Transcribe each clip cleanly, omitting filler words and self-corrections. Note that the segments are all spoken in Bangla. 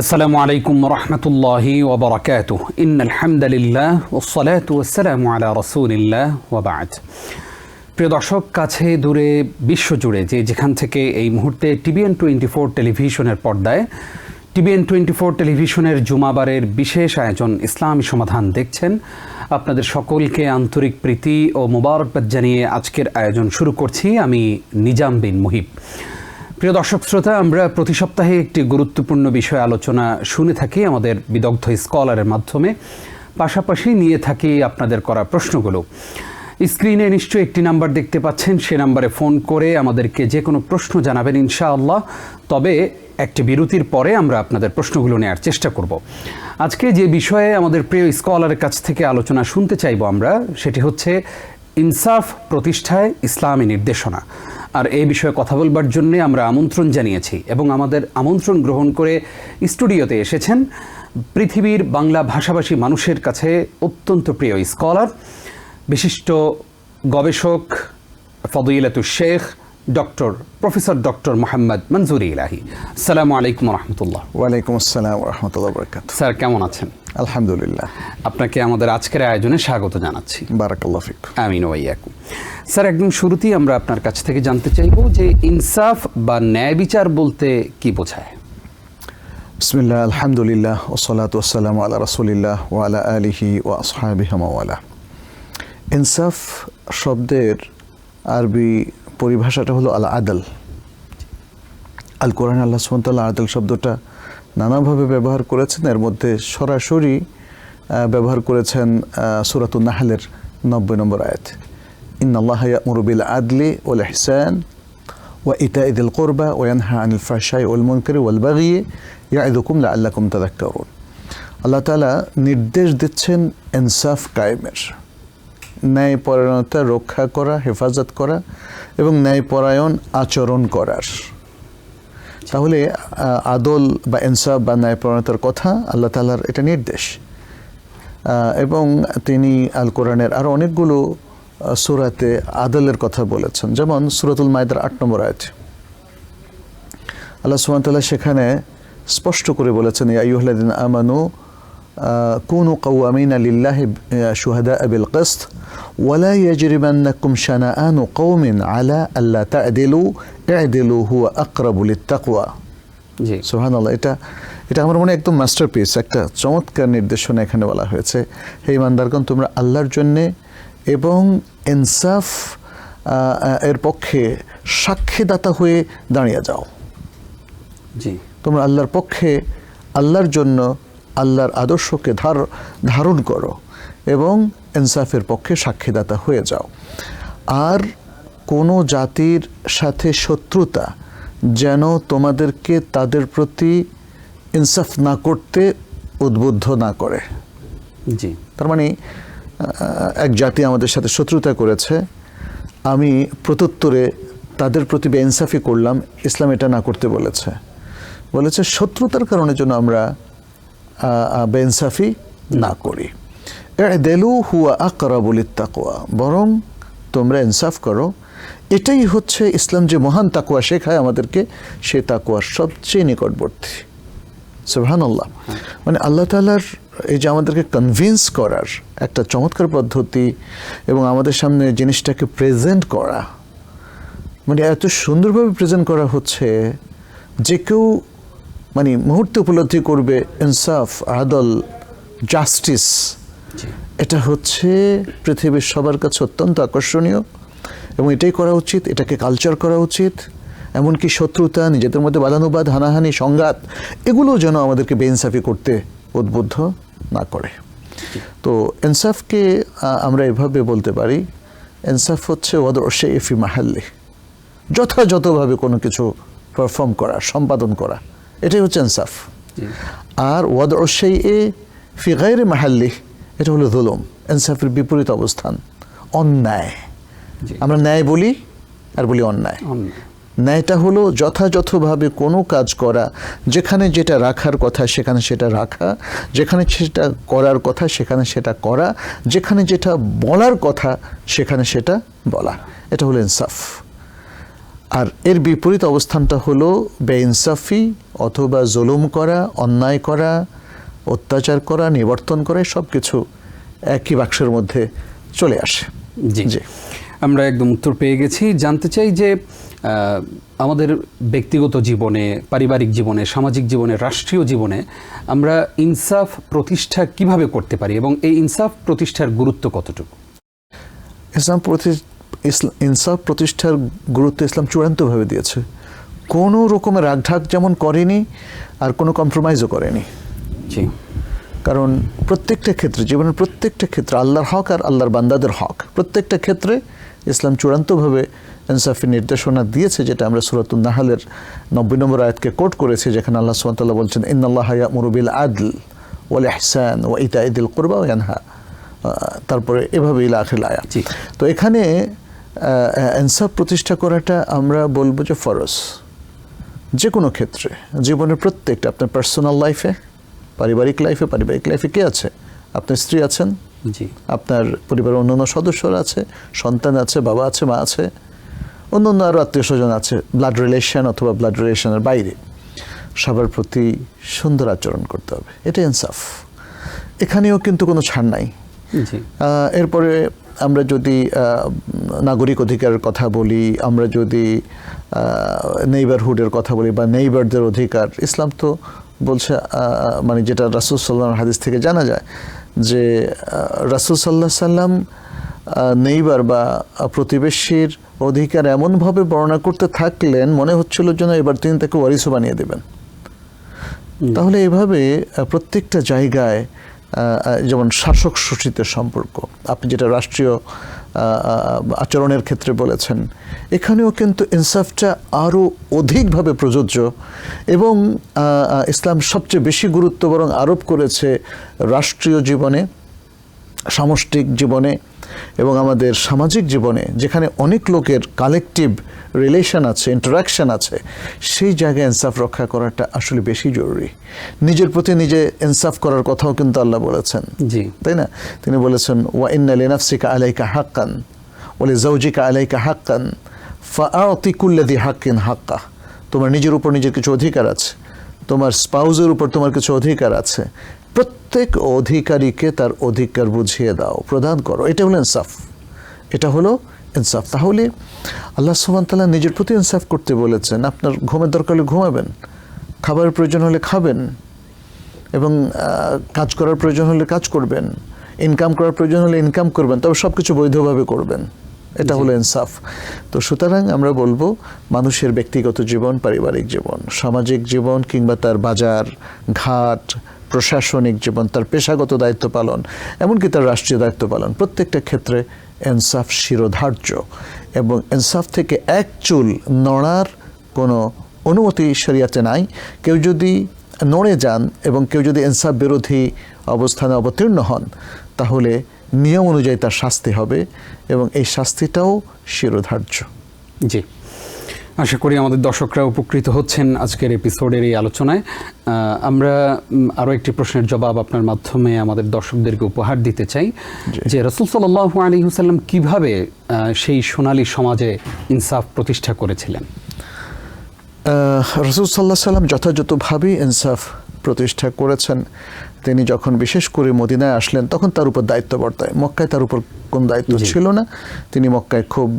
আসসালামু আলাইকুম রহমতুল্লাহি ওবরাকাতুহ। ইন্নাল হামদুলিল্লাহ ওয়াসসালাতু ওয়াসসালামু আলা রাসূলিল্লাহ ওয়া বা'দ। প্রিয় দর্শক, কাছে দূরে বিশ্বজুড়ে যেখান থেকে এই মুহূর্তে TBN24 টেলিভিশনের পর্দায় TBN24 টেলিভিশনের জুমাবারের বিশেষ আয়োজন ইসলামী সমাধান দেখছেন, আপনাদের সকলকে আন্তরিক প্রীতি ও মোবারকবাদ জানিয়ে আজকের আয়োজন শুরু করছি আমি নিজাম বিন মুহিব। প্রিয় দর্শক শ্রোতা, আমরা প্রতি সপ্তাহে একটি গুরুত্বপূর্ণ বিষয় আলোচনা শুনে থাকি আমাদের বিদগ্ধ স্কলারের মাধ্যমে, পাশাপাশি নিয়ে থাকি আপনাদের করা প্রশ্নগুলো। স্ক্রিনে নিশ্চয়ই একটি নাম্বার দেখতে পাচ্ছেন, সে নাম্বারে ফোন করে আমাদেরকে যে কোনো প্রশ্ন জানাবেন ইনশাআল্লাহ। তবে একটি বিরতির পরে আমরা আপনাদের প্রশ্নগুলো নেওয়ার চেষ্টা করব। আজকে যে বিষয়ে আমাদের প্রিয় স্কলারের কাছ থেকে আলোচনা শুনতে চাইব আমরা, সেটি হচ্ছে ইনসাফ প্রতিষ্ঠায় ইসলামী নির্দেশনা। আর এই বিষয়ে কথা বলবার জন্য আমরা আমন্ত্রণ জানিয়েছি এবং আমাদের আমন্ত্রণ গ্রহণ করে স্টুডিওতে এসেছেন পৃথিবীর বাংলা ভাষাভাষী মানুষের কাছে অত্যন্ত প্রিয় স্কলার, বিশিষ্ট গবেষক ফদিলাতুশ শেখ প্রফেসর ডক্টর মোহাম্মদ মনজুর ইলাহি। আসসালামু আলাইকুম রহমতুল্লাহ। ওয়ালাইকুম আসসালাম রহমতুল্লাহ বারাকাতুহু। স্যার, কেমন আছেন? আলহামদুলিল্লাহ। আপনাকে আমাদের আজকের আয়োজনে স্বাগত জানাচ্ছি। বারাকাল্লাহু ফিক। আমিন ওয়া ইয়াকুম। স্যার, একদম শুরুতেই আমরা আপনার কাছ থেকে জানতে চাইব যে ইনসাফ বা ন্যায় বিচার বলতে কি বোঝায়? বিসমিল্লাহ, আলহামদুলিল্লাহ, ওয়াসসালাতু ওয়াসসালামু আলা রাসূলিল্লাহ ওয়া আলা আলিহি ওয়া আসহাবিহি ওয়া ওয়ালা। ইনসাফ শব্দের আরবি পরিভাষাটা হলো আল আদল। আল কোরআন আল্লাহ সুবহানাহু ওয়া তাআলা আদল শব্দটা নানাভাবে ব্যবহার করেছেন। এর মধ্যে সরাসরি ব্যবহার করেছেন সূরাতুন নাহলের 90 নম্বর আয়াত, ইন্নাল্লাহা ইয়া'মুরু বিল আদলি ওয়াল ইহসান ওয়া ইতা'i যিল কুরবা ওয়া ইয়ানহা আনিল ফাহশাই ওয়াল মুনকারি ওয়াল বাগয়ি ইয়া'iযুকুম লাআল্লাকুম তাযাক্কারুন। আল্লাহ তাআলা নির্দেশ দিচ্ছেন ইনসাফ কায়েমের, ন্যায়পরায়ণতা রক্ষা করা, হেফাজত করা এবং ন্যায়পরায়ণ আচরণ করার। তাহলে আদল বা ইনসাফ বা ন্যায়পরায়ণতার কথা আল্লাহ তাআলার এটা নির্দেশ। এবং তিনি আল কোরআনের আরও অনেকগুলো সূরাতে আদলের কথা বলেছেন, যেমন সূরাতুল মাইদার 8 নম্বর আয়াত আল্লাহ সুবহানাহু ওয়া তাআলা সেখানে স্পষ্ট করে বলেছেন, ইয়া আইয়ুহাল্লাযীনা আমানু কুনু কাওয়ামিনা লিল্লাহি শুহাদা'a বিল কিসত ওয়া লা ইয়াজরিমান্নাকুম শানাআনু কওমিন আলা আল্লা তা'দিলু ই'দিলু হুয়া আকরাবু লিত-তাকওয়া। জি সুবহানাল্লাহ। এটা আমার মনে একদম মাস্টারপিস, একটা চমৎকার নির্দেশনা এখানে বলা হয়েছে। হে ইমানদারগণ, তোমরা আল্লাহর জন্যে এবং ইনসাফ এর পক্ষে সাক্ষীদাতা হয়ে দাঁড়িয়ে যাও। জি, তোমরা আল্লাহর পক্ষে, আল্লাহর জন্য আল্লাহর আদর্শকে ধারণ করো এবং ইনসাফের পক্ষে সাক্ষীদাতা হয়ে যাও। আর কোনো জাতির সাথে শত্রুতা যেন তোমাদেরকে তাদের প্রতি ইনসাফ না করতে উদ্বুদ্ধ না করে। জি, তার মানে এক জাতি আমাদের সাথে শত্রুতা করেছে, আমি প্রত্যুত্তরে তাদের প্রতি বেইনসাফি করলাম, ইসলাম এটা না করতে বলেছে শত্রুতার কারণে যেন আমরা বেইনসাফি না করি। ই'দিলু হুয়া আকরাবু লিত-তাকওয়া, বরং তোমরা ইনসাফ করো। এটাই হচ্ছে ইসলাম যে মহান তাকওয়া শেখায় আমাদেরকে, সে তাকওয়ার সবচেয়ে নিকটবর্তী। সুবহানাল্লাহ। মানে আল্লাহ তাআলার এই যে আমাদেরকে কনভিন্স করার একটা চমৎকার পদ্ধতি এবং আমাদের সামনে জিনিসটাকে প্রেজেন্ট করা, মানে এত সুন্দরভাবে প্রেজেন্ট করা হচ্ছে যে কেউ মানে মুহূর্তে উপলব্ধি করবে ইনসাফ, আদল, জাস্টিস। এটা হচ্ছে পৃথিবীর সবার কাছে অত্যন্ত আকর্ষণীয় এবং এটাই করা উচিত, এটাকে কালচার করা উচিত। এমনকি শত্রুতা, নিজেদের মধ্যে বাদানুবাদ, হানাহানি, সংঘাত, এগুলো যেন আমাদেরকে বেইনসাফি করতে উদ্বুদ্ধ না করে। তো ইনসাফকে আমরা এভাবে বলতে পারি, ইনসাফ হচ্ছে ওয়াদউ শাইই ফি মাহাল্লি, যথাযথভাবে কোনো কিছু পারফর্ম করা, সম্পাদন করা, এটাই হচ্ছে ইনসাফ। আর ওয়াদউ শাইই ফি গায়রি মাহাল্লি, এটা হলো যুলুম, ইনসাফের বিপরীত অবস্থান, অন্যায়। আমরা ন্যায় বলি আর বলি অন্যায়। ন্যায়টা হলো যথাযথভাবে কোনো কাজ করা, যেখানে যেটা রাখার কথা সেখানে সেটা রাখা, যেখানে সেটা করার কথা সেখানে সেটা করা, যেখানে যেটা বলার কথা সেখানে সেটা বলা, এটা হলো ইনসাফ। আর এর বিপরীত অবস্থানটা হলো বেইনসাফি অথবা জুলুম করা, অন্যায় করা, অত্যাচার করা, নিবর্তন করা, সব কিছু একই বাক্সের মধ্যে চলে আসে। জি জি, আমরা একদম উত্তর পেয়ে গেছি। জানতে চাই যে আমাদের ব্যক্তিগত জীবনে, পারিবারিক জীবনে, সামাজিক জীবনে, রাষ্ট্রীয় জীবনে আমরা ইনসাফ প্রতিষ্ঠা কিভাবে করতে পারি এবং এই ইনসাফ প্রতিষ্ঠার গুরুত্ব কতটুকু? ইনসাফ প্রতিষ্ঠার গুরুত্ব ইসলাম চূড়ান্তভাবে দিয়েছে। কোনো রকমের রাগঢাক যেমন করেনি আর কোনো কম্প্রোমাইজও করেনি। জি, কারণ প্রত্যেকটা ক্ষেত্রে, জীবনের প্রত্যেকটা ক্ষেত্রে আল্লাহর হক আর আল্লাহর বান্দাদের হক, প্রত্যেকটা ক্ষেত্রে ইসলাম চূড়ান্তভাবে ইনসাফের নির্দেশনা দিয়েছে, যেটা আমরা সূরাতুন নাহলের 90 নম্বর আয়াতকে কোট করেছি, যেখানে আল্লাহ সুবহানাহু ওয়া তাআলা বলছেন ইন্নাল্লাহা ইয়া'মুরু বিল আদল ওয়াল ইহসান ওয়া ইতা'i যিল কুরবা ওয়া ইয়ানহা, তারপরে এভাবে ইলা আখিরিল আয়াত। তো এখানে ইনসাফ প্রতিষ্ঠা করাটা আমরা বলবো যে ফরজ। যে কোনো ক্ষেত্রে, জীবনের প্রত্যেকটা, আপনার পার্সোনাল লাইফে, পারিবারিক লাইফে কে আছে? আপনার স্ত্রী আছেন, জি, আপনার পরিবারের অন্যান্য সদস্যরা আছে, সন্তান আছে, বাবা আছে, মা আছে, অন্যান্য আরও আত্মীয় স্বজন আছে, ব্লাড রিলেশন অথবা ব্লাড রিলেশনের বাইরে, সবার প্রতি সুন্দর আচরণ করতে হবে। এটা ইনসাফ। এখানেও কিন্তু কোনো ছাড় নাই। এরপরে আমরা যদি নাগরিক অধিকারের কথা বলি, আমরা যদি নেইবারহুডের কথা বলি বা নেইবারদের অধিকার, ইসলাম তো বলছে, মানে যেটা রাসূল সাল্লাল্লাহু আলাইহি হাদিস থেকে জানা যায় যে রাসূল সাল্লাল্লাহু আলাইহি সাল্লাম নেইবার বা প্রতিবেশীর অধিকার এমনভাবে বর্ণনা করতে থাকলেন মনে হচ্ছিল যেন এবার তিনি তাকে ওয়ারিসও বানিয়ে দেবেন। তাহলে এভাবে প্রত্যেকটা জায়গায়, যেমন শাসক শোষিতের সম্পর্ক, আপনি যেটা রাষ্ট্রীয় আচরণের ক্ষেত্রে বলেছেন, এখানেও কিন্তু ইনসাফটা আরও অধিকভাবে প্রযোজ্য। এবং ইসলাম সবচেয়ে বেশি গুরুত্ব বরং আরোপ করেছে রাষ্ট্রীয় জীবনে, সামষ্টিক জীবনে এবং আমাদের সামাজিক জীবনে, যেখানে অনেক লোকের কালেকটিভ রিলেশন আছে, ইন্টারাকশন আছে, সেই জায়গায় ইনসাফ রক্ষা করাটা আসলে বেশি জরুরি। নিজের প্রতি নিজে ইনসাফ করার কথাও কিন্তু আল্লাহ বলেছেন, জি, তাই না? তিনি বলেছেন ওয়া ইন্না লিনাফসিকা আলাইকা হাক্কান ওয়া লিজাওজিকা আলাইকা হাক্কান ফাআতি কুল্লি যি হাক্কিন হাক্কা। তোমার নিজের উপর নিজের কিছু অধিকার আছে, তোমার স্পাউজের উপর তোমার কিছু অধিকার আছে, প্রত্যেক অধিকারীকে তার অধিকার বুঝিয়ে দাও, প্রদান করো। এটা হলো ইনসাফ, এটা হলো ইনসাফ। তাহলে আল্লাহ সুবহানাহু ওয়া তাআলা নিজের প্রতি ইনসাফ করতে বলেছেন। আপনার ঘুমের দরকার হলে ঘুমাবেন, খাবারের প্রয়োজন হলে খাবেন, এবং কাজ করার প্রয়োজন হলে কাজ করবেন, ইনকাম করার প্রয়োজন হলে ইনকাম করবেন, তবে সব কিছু বৈধভাবে করবেন। এটা হলো ইনসাফ। তো সুতরাং আমরা বলবো মানুষের ব্যক্তিগত জীবন, পারিবারিক জীবন, সামাজিক জীবন, কিংবা তার বাজার ঘাট, প্রশাসনিক জীবন, তার পেশাগত দায়িত্ব পালন, এমনকি তার রাষ্ট্রীয় দায়িত্ব পালন, প্রত্যেকটা ক্ষেত্রে ইনসাফ শিরোধার্য। এবং ইনসাফ থেকে এক চুল নড়ার কোনো অনুমতি শরিয়াতে নাই। কেউ যদি নড়ে যান এবং কেউ যদি ইনসাফ বিরোধী অবস্থানে অবতীর্ণ হন, তাহলে নিয়ম অনুযায়ী তার শাস্তি হবে, এবং এই শাস্তিটাও শিরোধার্য। জি, আশা করি আমাদের দর্শকরা উপকৃত হচ্ছেন আজকের এপিসোডের এই আলোচনায়। আমরা আরও একটি প্রশ্নের জবাব আপনার মাধ্যমে আমাদের দর্শকদেরকে উপহার দিতে চাই, যে রাসূল সাল্লাল্লাহু আলাইহি ওয়াসাল্লাম কিভাবে সেই সোনালী সমাজে ইনসাফ প্রতিষ্ঠা করেছিলেন? রাসূল সাল্লাল্লাহু আলাইহি ওয়াসাল্লাম যথাযথভাবেই ইনসাফ প্রতিষ্ঠা করেছেন। তিনি যখন বিশেষ করে মদিনায় আসলেন তখন তার উপর দায়িত্ব বর্তায়। মক্কায় তার উপর কোন দায়িত্ব ছিল না। তিনি মক্কায় খুব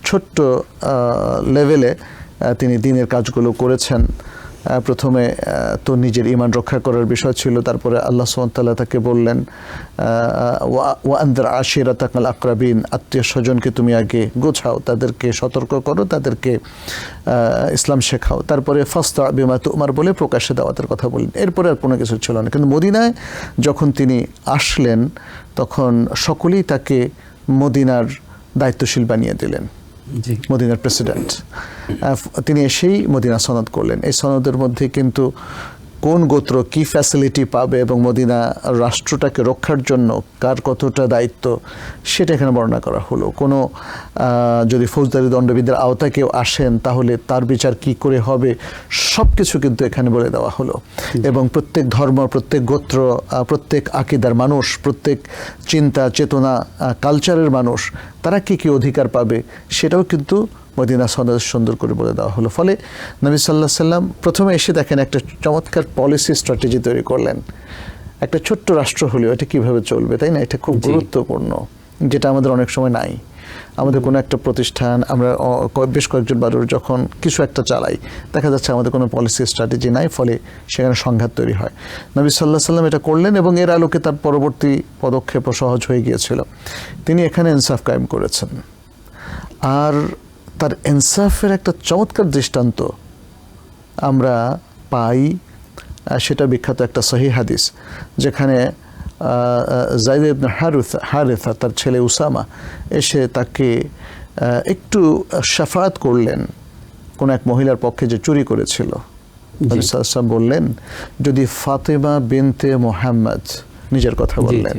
ছোট্ট লেভেলে তিনি দিনের কাজগুলো করেছেন। প্রথমে তো নিজের ঈমান রক্ষা করার বিষয় ছিল, তারপরে আল্লাহ সুবহানাহু ওয়া তাআলা তাকে বললেন ওয়া আনদির আশিরাতাকাল আকরাবিন, আত্মীয় স্বজনকে তুমি আগে গোছাও, তাদেরকে সতর্ক করো, তাদেরকে ইসলাম শেখাও, তারপরে ফাস্তা বিমা তুমার বলে প্রকাশ্যে দাওয়াতের কথা বললেন। এরপরে আর কোনো কিছু ছিল না। কিন্তু মদিনায় যখন তিনি আসলেন তখন সকলেই তাকে মদিনার দায়িত্বশীল বানিয়ে দিলেন, মদিনার প্রেসিডেন্ট। তিনি এসেই মদিনা সনদ করলেন। এই সনদের মধ্যে কিন্তু কোন গোত্র কি ফ্যাসিলিটি পাবে এবং মদিনা রাষ্ট্রটাকে রক্ষার জন্য কার কতটা দায়িত্ব, সেটা এখানে বর্ণনা করা হলো। কোনো যদি ফৌজদারি দণ্ডবিধির আওতায় কেউ আসেন তাহলে তার বিচার কি করে হবে, সব কিছু কিন্তু এখানে বলে দেওয়া হলো। এবং প্রত্যেক ধর্ম, প্রত্যেক গোত্র, প্রত্যেক আকীদার মানুষ, প্রত্যেক চিন্তা চেতনা কালচারের মানুষ, তারা কি কি অধিকার পাবে সেটাও কিন্তু মদিনা সনদ সুন্দর করে বলে দেওয়া হলো। ফলে নবী সাল্লাল্লাহু আলাইহি সাল্লাম প্রথমে এসে দেখেন একটা চমৎকার পলিসি স্ট্র্যাটেজি তৈরি করলেন। একটা ছোট্ট রাষ্ট্র হলেও এটা কীভাবে চলবে, তাই না? এটা খুব গুরুত্বপূর্ণ, যেটা আমাদের অনেক সময় নাই। আমাদের কোনো একটা প্রতিষ্ঠান আমরা বেশ কয়েকজন মানুষ যখন কিছু একটা চালাই, দেখা যাচ্ছে আমাদের কোনো পলিসি স্ট্র্যাটেজি নাই, ফলে সেখানে সংঘাত তৈরি হয়। নবী সাল্লাল্লাহু আলাইহি সাল্লাম এটা করলেন এবং এর আলোকে তার পরবর্তী পদক্ষেপও সহজ হয়ে গিয়েছিল। তিনি এখানে ইনসাফ কায়েম করেছেন। আর তার ইনসাফের একটা চমৎকার দৃষ্টান্ত আমরা পাই, সেটা বিখ্যাত একটা সহিহ হাদিস, যেখানে যায়েদ ইবনে হারিসা তার ছেলে উসামা এসে তাকে একটু শাফাত করলেন কোন এক মহিলার পক্ষে যে চুরি করেছিল। নবী সাল্লাল্লাহু আলাইহি ওয়াসাল্লাম বললেন, যদি ফাতেমা বিনতে মুহাম্মদ, নিজের কথা বললেন,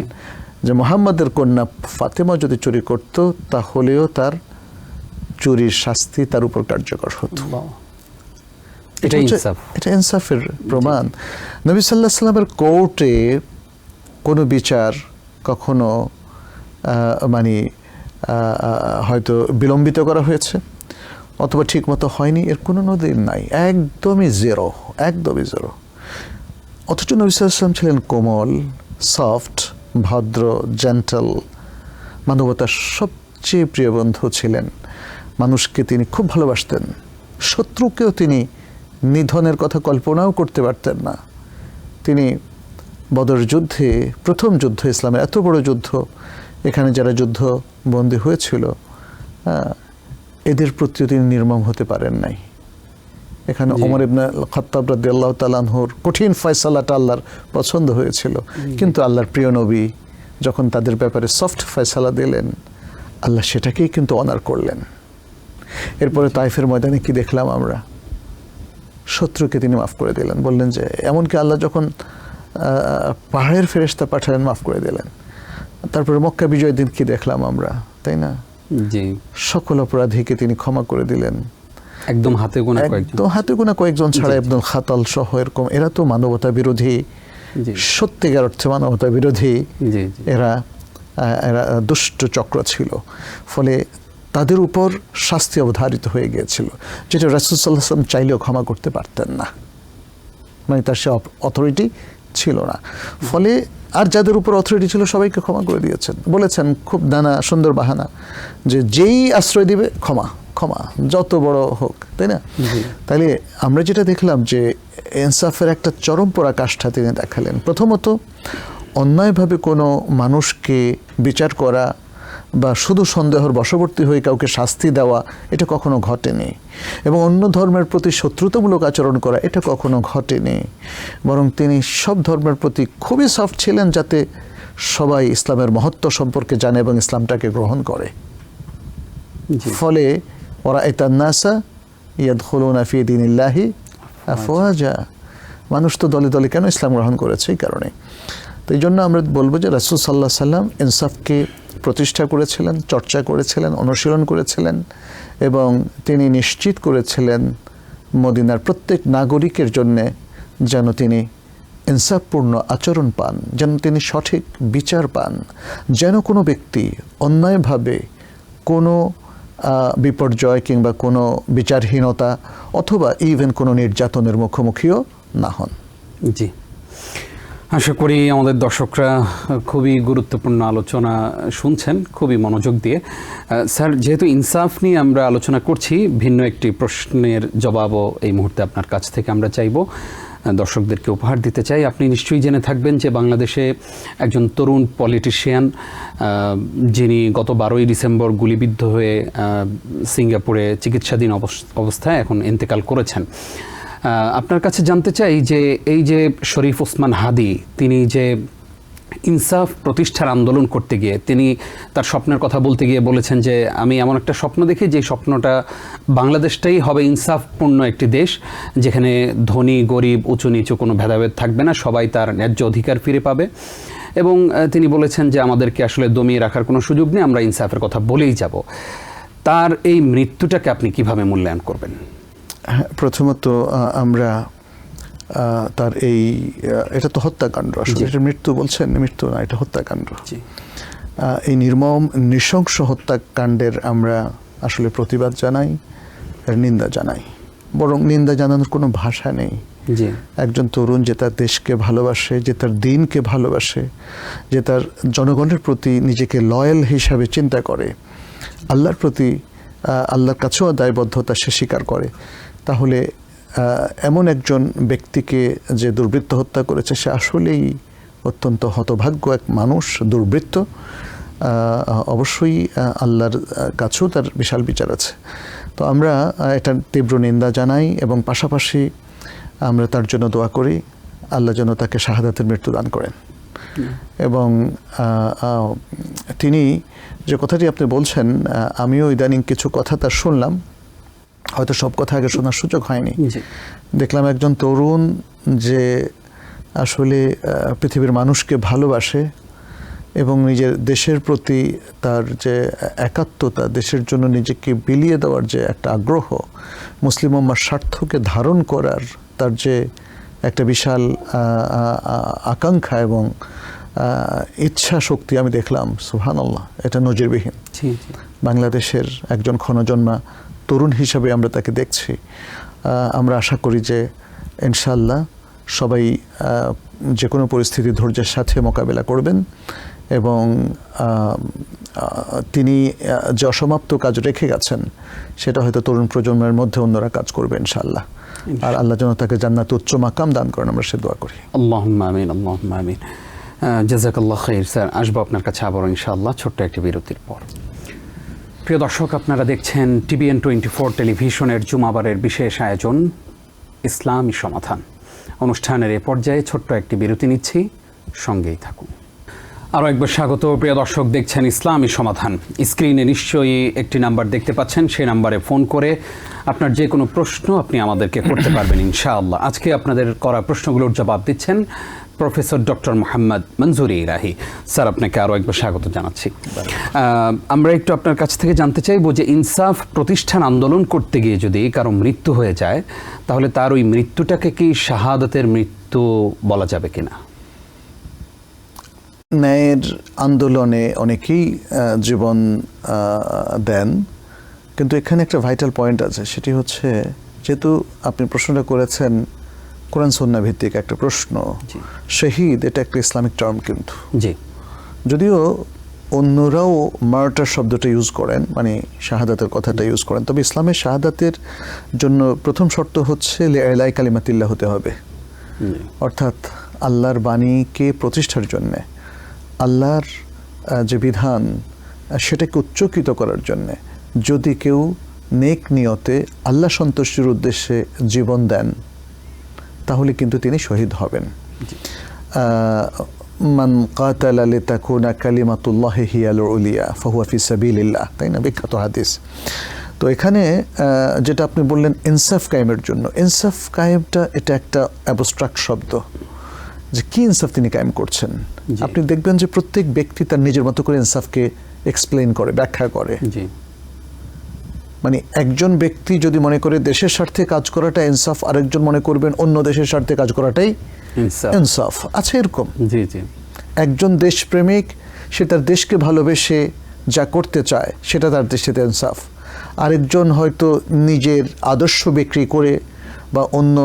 যে মুহাম্মদের কন্যা ফাতেমা যদি চুরি করত তাহলেও তার চুরির শাস্তি তার উপর কার্যকর হতো। এটা ইনসাফের প্রমাণ। নবী সাল্লাল্লাহু আলাইহি ওয়াসাল্লামের কোর্টে কোনো বিচার কখনো হয়তো বিলম্বিত করা হয়েছে অথবা ঠিক মতো হয়নি, এর কোনো নজির নাই। একদমই জিরো। অথচ নবী সাল্লাল্লাহু আলাইহি ওয়াসাল্লাম ছিলেন কোমল, সফট, ভদ্র, জেন্টল, মানবতার সবচেয়ে প্রিয় বন্ধু ছিলেন। মানুষকে তিনি খুব ভালোবাসতেন। শত্রুকেও তিনি নিধনের কথা কল্পনাও করতে পারতেন না। তিনি বদর যুদ্ধে, প্রথম যুদ্ধ, ইসলামের এত বড় যুদ্ধ, এখানে যারা যুদ্ধ বন্দী হয়েছিল এদের প্রতিও তিনি নির্মম হতে পারেন নাই। এখানে ওমর ইবনে খাত্তাব রাদিয়াল্লাহু তাআলা আনহুর কঠিন ফয়সালাটা আল্লাহর পছন্দ হয়েছিল, কিন্তু আল্লাহর প্রিয় নবী যখন তাদের ব্যাপারে সফট ফয়সালা দিলেন, আল্লাহ সেটাকেই কিন্তু অনার করলেন। এরপরে তাইফের ময়দানে কি দেখলাম আমরা? শত্রুকে তিনি মাফ করে দিলেন, বললেন যে এমনকি আল্লাহ যখন পাহাড়ের ফেরেশতা পাঠালেন মাফ করে দিলেন। তারপরে মক্কা বিজয় দিন কি দেখলাম আমরা, তাই না? সকল অপরাধীকে তিনি ক্ষমা করে দিলেন। একদম হাতে গোনা কয়েকজন ছাড়া ইবনুল খাতাল সহ এরকম, এরা তো মানবতা বিরোধী, সত্যিকার অর্থে মানবতা বিরোধী, এরা দুষ্ট চক্র ছিল। ফলে তাদের উপর শাস্তি অবধারিত হয়ে গিয়েছিল, যেটা রাসূল সাল্লাল্লাহু আলাইহি ওয়াসাল্লাম চাইলেও ক্ষমা করতে পারতেন না, মানে তার সে অথরিটি ছিল না। ফলে আর যাদের উপর অথরিটি ছিল সবাইকে ক্ষমা করে দিয়েছেন। বলেছেন খুব নানা সুন্দর বাহানা, যে যেই আশ্রয় দিবে ক্ষমা, যত বড় হোক, তাই না? তাইলে আমরা যেটা দেখলাম যে ইনসাফের একটা চরম পরাকাষ্ঠা তিনি দেখালেন। প্রথমত, অন্যায়ভাবে কোনো মানুষকে বিচার করা বা শুধু সন্দেহের বশবর্তী হয়ে কাউকে শাস্তি দেওয়া, এটা কখনো ঘটেনি। এবং অন্য ধর্মের প্রতি শত্রুতামূলক আচরণ করা, এটা কখনো ঘটেনি। বরং তিনি সব ধর্মের প্রতি খুবই সফট ছিলেন, যাতে সবাই ইসলামের মহত্ব সম্পর্কে জানে এবং ইসলামটাকে গ্রহণ করে। ফলে ওরাআইতান নাসা ইয়াদখুলুনা ফি দীনিল্লাহি আফওয়াজা, মানুষ তো দলে দলে কেন ইসলাম গ্রহণ করেছে, এই কারণে। তো এই জন্য আমরা বলবো যে রাসূল সাল্লাল্লাহু আলাইহি ওয়াসাল্লাম ইনসাফকে প্রতিষ্ঠা করেছিলেন, চর্চা করেছিলেন, অনুশীলন করেছিলেন, এবং তিনি নিশ্চিত করেছিলেন মদিনার প্রত্যেক নাগরিকের জন্যে যেন তিনি ইনসাফপূর্ণ আচরণ পান, যেন তিনি সঠিক বিচার পান, যেন কোনো ব্যক্তি অন্যায়ভাবে কোনো বিপর্যয় কিংবা কোনো বিচারহীনতা অথবা ইভেন কোনো নির্যাতনের মুখোমুখিও না হন। জি, আশা করি আমাদের দর্শকরা খুবই গুরুত্বপূর্ণ আলোচনা শুনছেন খুবই মনোযোগ দিয়ে। স্যার, যেহেতু ইনসাফ নিয়ে আমরা আলোচনা করছি, ভিন্ন একটি প্রশ্নের জবাবও এই মুহূর্তে আপনার কাছ থেকে আমরা চাইব, দর্শকদেরকে উপহার দিতে চাই। আপনি নিশ্চয়ই জেনে থাকবেন যে বাংলাদেশে একজন তরুণ পলিটিশিয়ান, যিনি গত 12ই ডিসেম্বর গুলিবিদ্ধ হয়ে সিঙ্গাপুরে চিকিৎসাধীন অবস্থায় এখন ইন্তেকাল করেছেন। আপনার কাছে জানতে চাই যে এই যে শরীফ ওসমান হাদী, তিনি যে ইনসাফ প্রতিষ্ঠার আন্দোলন করতে গিয়ে তিনি তার স্বপ্নের কথা বলতে গিয়ে বলেছেন যে আমি এমন একটা স্বপ্ন দেখি যে স্বপ্নটা বাংলাদেশটাই হবে ইনসাফপূর্ণ একটি দেশ, যেখানে ধনী গরিব উঁচু নিচু কোনো ভেদাভেদ থাকবে না, সবাই তার ন্যায্য অধিকার ফিরে পাবে। এবং তিনি বলেছেন যে আমাদেরকে আসলে দমিয়ে রাখার কোনো সুযোগ নেই, আমরা ইনসাফের কথা বলেই যাব। তার এই মৃত্যুটাকে আপনি কিভাবে মূল্যায়ন করবেন? প্রথমত আমরা তার এটা তো হত্যাকাণ্ড, আসলে এটা মৃত্যু বলছেন, মৃত্যু না, এটা হত্যাকাণ্ড। এই নির্মম নৃশংস হত্যাকাণ্ডের আমরা আসলে প্রতিবাদ জানাই, এর নিন্দা জানাই। বরং নিন্দা জানানোর কোনো ভাষা নেই। জি, একজন তরুণ যে তার দেশকে ভালোবাসে, যে তার দিনকে ভালোবাসে, যে তার জনগণের প্রতি নিজেকে লয়াল হিসাবে চিন্তা করে, আল্লাহর প্রতি আল্লাহর কাছেও দায়বদ্ধতা সে স্বীকার করে, তাহলে এমন একজন ব্যক্তিকে যে দুর্বৃত্ত হত্যা করেছে সে আসলেই অত্যন্ত হতভাগ্য এক মানুষ, দুর্বৃত্ত। অবশ্যই আল্লাহর কাছেও তার বিশাল বিচার আছে। তো আমরা এটার তীব্র নিন্দা জানাই এবং পাশাপাশি আমরা তার জন্য দোয়া করি আল্লাহ যেন তাকে শাহাদাতের মৃত্যু দান করেন। এবং তিনি যে কথাটি আপনি বলছেন, আমিও ইদানিং কিছু কথা তার শুনলাম, হয়তো সব কথা আগে শোনার সুযোগ হয়নি। দেখলাম একজন তরুণ যে আসলে পৃথিবীর মানুষকে ভালোবাসে এবং নিজের দেশের প্রতি তার যে একাত্মতা, দেশের জন্য নিজেকে বিলিয়ে দেওয়ার যে একটা আগ্রহ, মুসলিম উম্মার স্বার্থকে ধারণ করার তার যে একটা বিশাল আকাঙ্ক্ষা এবং ইচ্ছা শক্তি আমি দেখলাম, সুবহানাল্লাহ, এটা নজিরবিহীন। বাংলাদেশের একজন ক্ষণজন্মা তরুণ হিসাবে আমরা তাকে দেখছি। আমরা আশা করি যে ইনশাআল্লাহ সবাই যে কোনো পরিস্থিতি ধৈর্যের সাথে মোকাবেলা করবেন এবং তিনি যে অসমাপ্ত কাজ রেখে গেছেন সেটা হয়তো তরুণ প্রজন্মের মধ্যে অন্যরা কাজ করবে ইনশাআল্লাহ। আর আল্লাহ যেন তাকে জান্নাতে উচ্চ মাকাম দান করেন, আমরা সে দোয়া করি। আল্লাহুম্মা আমিন, আল্লাহুম্মা আমিন। জাযাকাল্লাহ খাইর। স্যার, আসবো আপনার কাছে আবার ইনশাআল্লাহ ছোট্ট একটি বিরতির পর। প্রিয় দর্শক, আপনারা দেখছেন TVN 24 টেলিভিশনের জুমাবারের বিশেষ আয়োজন ইসলামী সমাধান। অনুষ্ঠানের এ পর্যায়ে ছোট্ট একটি বিরতি নিচ্ছি, সঙ্গেই থাকুন। আরও একবার স্বাগত। প্রিয় দর্শক, দেখছেন ইসলামী সমাধান। স্ক্রিনে নিশ্চয়ই একটি নাম্বার দেখতে পাচ্ছেন, সেই নাম্বারে ফোন করে আপনার যে কোনো প্রশ্ন আপনি আমাদেরকে করতে পারবেন ইনশাআল্লাহ। আজকে আপনাদের করা প্রশ্নগুলোর জবাব দিচ্ছেন প্রফেসর ডক্টর মোহাম্মদ মনজুরি ইলাহি। স্যার, আপনাকে আরও একবার স্বাগত জানাচ্ছি। আমরা একটু আপনার কাছ থেকে জানতে চাইবো যে ইনসাফ প্রতিষ্ঠান আন্দোলন করতে গিয়ে যদি কারো মৃত্যু হয়ে যায়, তাহলে তার ওই মৃত্যুটাকে কি শাহাদাতের মৃত্যু বলা যাবে কিনা? ন্যায়ের আন্দোলনে অনেকেই জীবন দেন, কিন্তু এখানে একটা ভাইটাল পয়েন্ট আছে, সেটি হচ্ছে যেহেতু আপনি প্রশ্নটা করেছেন কোরআন সুন্নাহ ভিত্তিক একটা প্রশ্ন, শহীদ এটা একটা ইসলামিক টার্ম, কিন্তু যদিও অন্যরাও মার্টার শব্দটা ইউজ করেন, মানে শাহাদাতের কথাটা ইউজ করেন, তবে ইসলামের শাহাদাতের জন্য প্রথম শর্ত হচ্ছে লিআলাই কালিমাতিল্লাহ হতে হবে, অর্থাৎ আল্লাহর বাণীকে প্রতিষ্ঠার জন্যে, আল্লাহর যে বিধান সেটাকে উচ্চকিত করার জন্যে যদি কেউ নেক নিয়তে আল্লাহ সন্তুষ্টির উদ্দেশ্যে জীবন দেন, তাহলে কিন্তু তিনি শহীদ হবেন। মান কাতালা লিতাকুনা কালিমাতুল্লাহি হিয়াল উলিয়া ফাহুয়া ফি সাবিলিল্লাহ, তাই না? বিখ্যাত হাদিস। তো এখানে যেটা আপনি বললেন ইনসাফ কায়েমের জন্য, ইনসাফ কায়েমটা এটা একটা অ্যাবস্ট্রাক্ট শব্দ, যে কি ইনসাফ তিনি কায়েম করছেন। আপনি দেখবেন যে প্রত্যেক ব্যক্তি তার নিজের মতো করে ইনসাফকে এক্সপ্লেইন করে, ব্যাখ্যা করে। মানে একজন ব্যক্তি যদি মনে করে দেশের স্বার্থে কাজ করাটা ইনসাফ, আরেকজন মনে করবেন অন্য দেশের স্বার্থে কাজ করাটাই ইনসাফ। আচ্ছা, এরকম একজন দেশপ্রেমিক, সে তার দেশকে ভালোবেসে যা করতে চায় সেটা তার দেশেতে ইনসাফ। আরেকজন হয়তো নিজের আদর্শ বিক্রি করে বা অন্য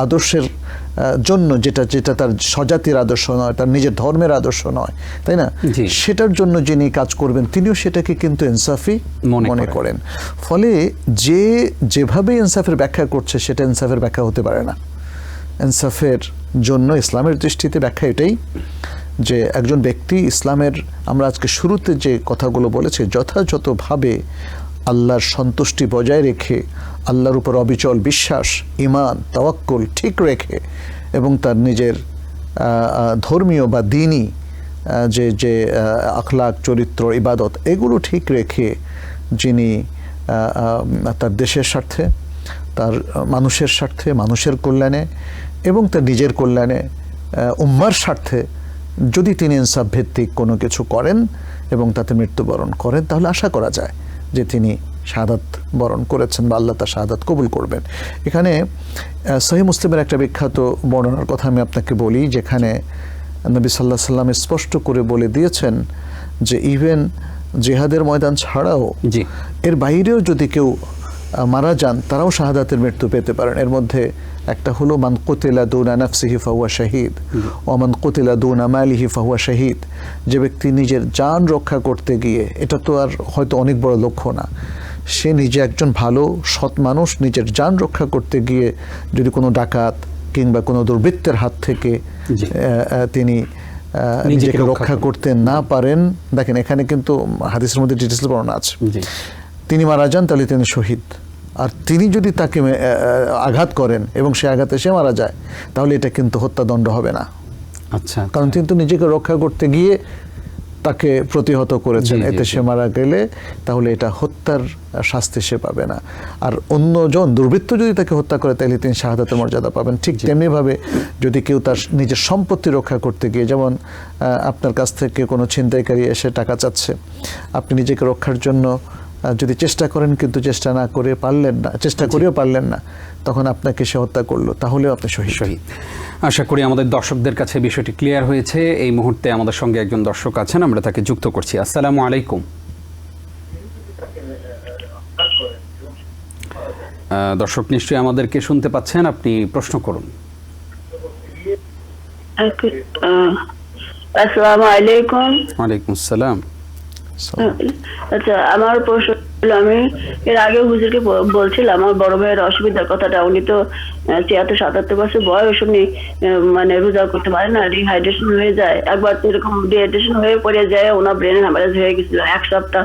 আদর্শের জন্য, যেটা যেটা তার স্বজাতির আদর্শ নয়, তার নিজের ধর্মের আদর্শ নয়, তাই না, সেটার জন্য যিনি কাজ করবেন তিনিও সেটাকে কিন্তু ইনসাফি মনে করেন। ফলে যে যেভাবে ইনসাফের ব্যাখ্যা করছে সেটা ইনসাফের ব্যাখ্যা হতে পারে না। ইনসাফের জন্য ইসলামের দৃষ্টিতে ব্যাখ্যা এটাই যে একজন ব্যক্তি ইসলামের, আমরা আজকে শুরুতে যে কথাগুলো বলেছি, যথাযথভাবে আল্লাহর সন্তুষ্টি বজায় রেখে, আল্লাহর উপর অবিচল বিশ্বাস, ঈমান, তাওয়াক্কুল ঠিক রেখে এবং তার নিজের ধর্মীয় বা দ্বীনি যে যে আখলাক, চরিত্র, ইবাদত এগুলো ঠিক রেখে যিনি তার দেশের স্বার্থে, তার মানুষের স্বার্থে, মানুষের কল্যাণে এবং তার নিজের কল্যাণে, উম্মার স্বার্থে যদি তিনি ইনসাফ ভিত্তিক কোনো কিছু করেন এবং তাতে মৃত্যুবরণ করেন, তাহলে আশা করা যায় যে তিনি শাহাদাত বরণ করেছেন বা আল্লাহ তার শাহাদাত কবুল করবেন। এখানে সহিহ মুসলিমের একটা বিখ্যাত বর্ণনার কথা আমি আপনাকে বলি, যেখানে নবী সাল্লাল্লাহু আলাইহি ওয়াসাল্লাম স্পষ্ট করে বলে দিয়েছেন যে ইভেন জিহাদের ময়দান ছাড়াও জি এর বাইরেও যদি কেউ মারা যান তারাও শাহাদাতের মৃত্যু পেতে পারেন। এর মধ্যে একটা হলো মান কুতিলা দুনা নাফসিহি ফাহুয়া শাহিদ ওয়া মান কুতিলা দুনা মালিহি ফাহুয়া শাহিদ। যে ব্যক্তি নিজের জান রক্ষা করতে গিয়ে, এটা তো আর হয়তো অনেক বড় লক্ষ্য না, সে নিজে একজন ভালো সৎ মানুষ, নিজের জান রক্ষা করতে গিয়ে যদি কোনো ডাকাত কিংবা কোনো দুর্বৃত্তের হাত থেকে তিনি নিজেকে রক্ষা করতে না পারেন, দেখেন এখানে কিন্তু হাদিসের মধ্যে ডিটেইলস বর্ণনা আছে, তিনি মারা যান তাহলে তিনি শহীদ। আর তিনি যদি তাকে আঘাত করেন এবং সে আঘাতে সে মারা যায় তাহলে এটা কিন্তু হত্যাদণ্ড হবে না। আচ্ছা, কারণ তিনি তো নিজেকে রক্ষা করতে গিয়ে তাকে প্রতিহত করেছেন, এতে সে মারা গেলে তাহলে এটা হত্যার শাস্তি সে পাবে না। আর অন্যজন দুর্বৃত্ত যদি তাকে হত্যা করে তাহলে তিনি শাহাদাতের মর্যাদা পাবেন। ঠিক তেমনিভাবে যদি কেউ তার নিজের সম্পত্তি রক্ষা করতে গিয়ে, যেমন আপনার কাছ থেকে কোনো ছিনতাইকারী এসে টাকা চাচ্ছে, আপনি নিজেকে রক্ষার জন্য যদি চেষ্টা করেন কিন্তু চেষ্টা না করে পারলেন না, চেষ্টা করেও পারলেন না, তখন আপনাকে সে হত্যা করলো, তাহলেও আপনি শহীদ। আশা করি আমাদের দর্শকদের কাছে বিষয়টি ক্লিয়ার হয়েছে। এই মুহূর্তে আমাদের সঙ্গে একজন দর্শক আছেন, আমরা তাকে যুক্ত করছি। আসসালামু আলাইকুম। দর্শক নিশ্চয়ই আমাদেরকে শুনতে পাচ্ছেন, আপনি প্রশ্ন করুন। আসসালামু আলাইকুম। ওয়ালাইকুম আসসালাম। আচ্ছা, আমার প্রশ্ন হলো, আমি এর আগেও হুজুরকে বলছিলাম আমার বড় ভাইয়ের অসুবিধার কথাটা। উনি তো ৭৬-৭৭ বছর বয়স, উনি মানে রোজা করতে পারে না, ডিহাইড্রেশন হয়ে যায়। একবার এরকম ডিহাইড্রেশন হয়ে পড়ে যায়, ওনার ব্রেনের হ্যামারেজ হয়ে গেছিল, 1 সপ্তাহ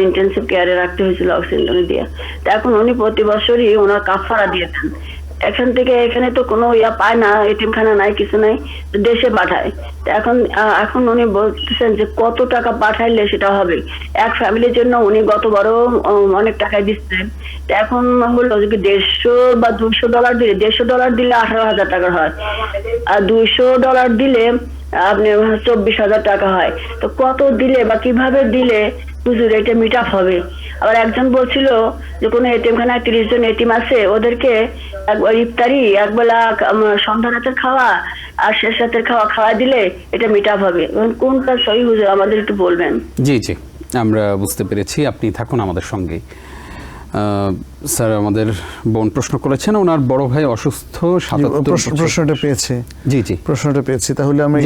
ইন্টেন্সিভ কেয়ারে রাখতে হয়েছিল অক্সিজেন দিয়ে। তা এখন উনি প্রতি বছরই ওনার কাফারা দিয়ে দেন। এখান থেকে এখানে তো কোনো পায় না, এতিমখানা নাই, কিছু নাই, দেশে পাঠায়। এখন উনি বলতেছেন যে কত টাকা পাঠাইলে সেটা হবে। এক ফ্যামিলির জন্য উনি গতবারও অনেক টাকায় দিচ্ছেন। এখন হলো যে $150 বা $200 দিলে, $150 দিলে 18,000 টাকা হয়, আর $200 দিলে আপনি 24,000 টাকা হয়। তো কত দিলে বা কিভাবে দিলে হুজুর এটা মিট আপ হবে? আবার একজন বলছিল যে কোনো এতিমখানায় 30 জন এতিম আছে, ওদেরকে একবার ইফতারি, একবেলা সন্ধ্যা রাতের খাওয়া আর শেষ রাতের খাওয়া দিলে এটা মিট আপ হবে। কোনটা সহি হুজুর, আমাদের একটু বলবেন। জি জি, আমরা বুঝতে পেরেছি, আপনি থাকুন আমাদের সঙ্গে। স্যার, আমাদের বোন প্রশ্ন করেছেন, ওনার বড় ভাই অসুস্থ। প্রশ্নটা পেয়েছি। জি জি, প্রশ্নটা পেয়েছি, তাহলে আমি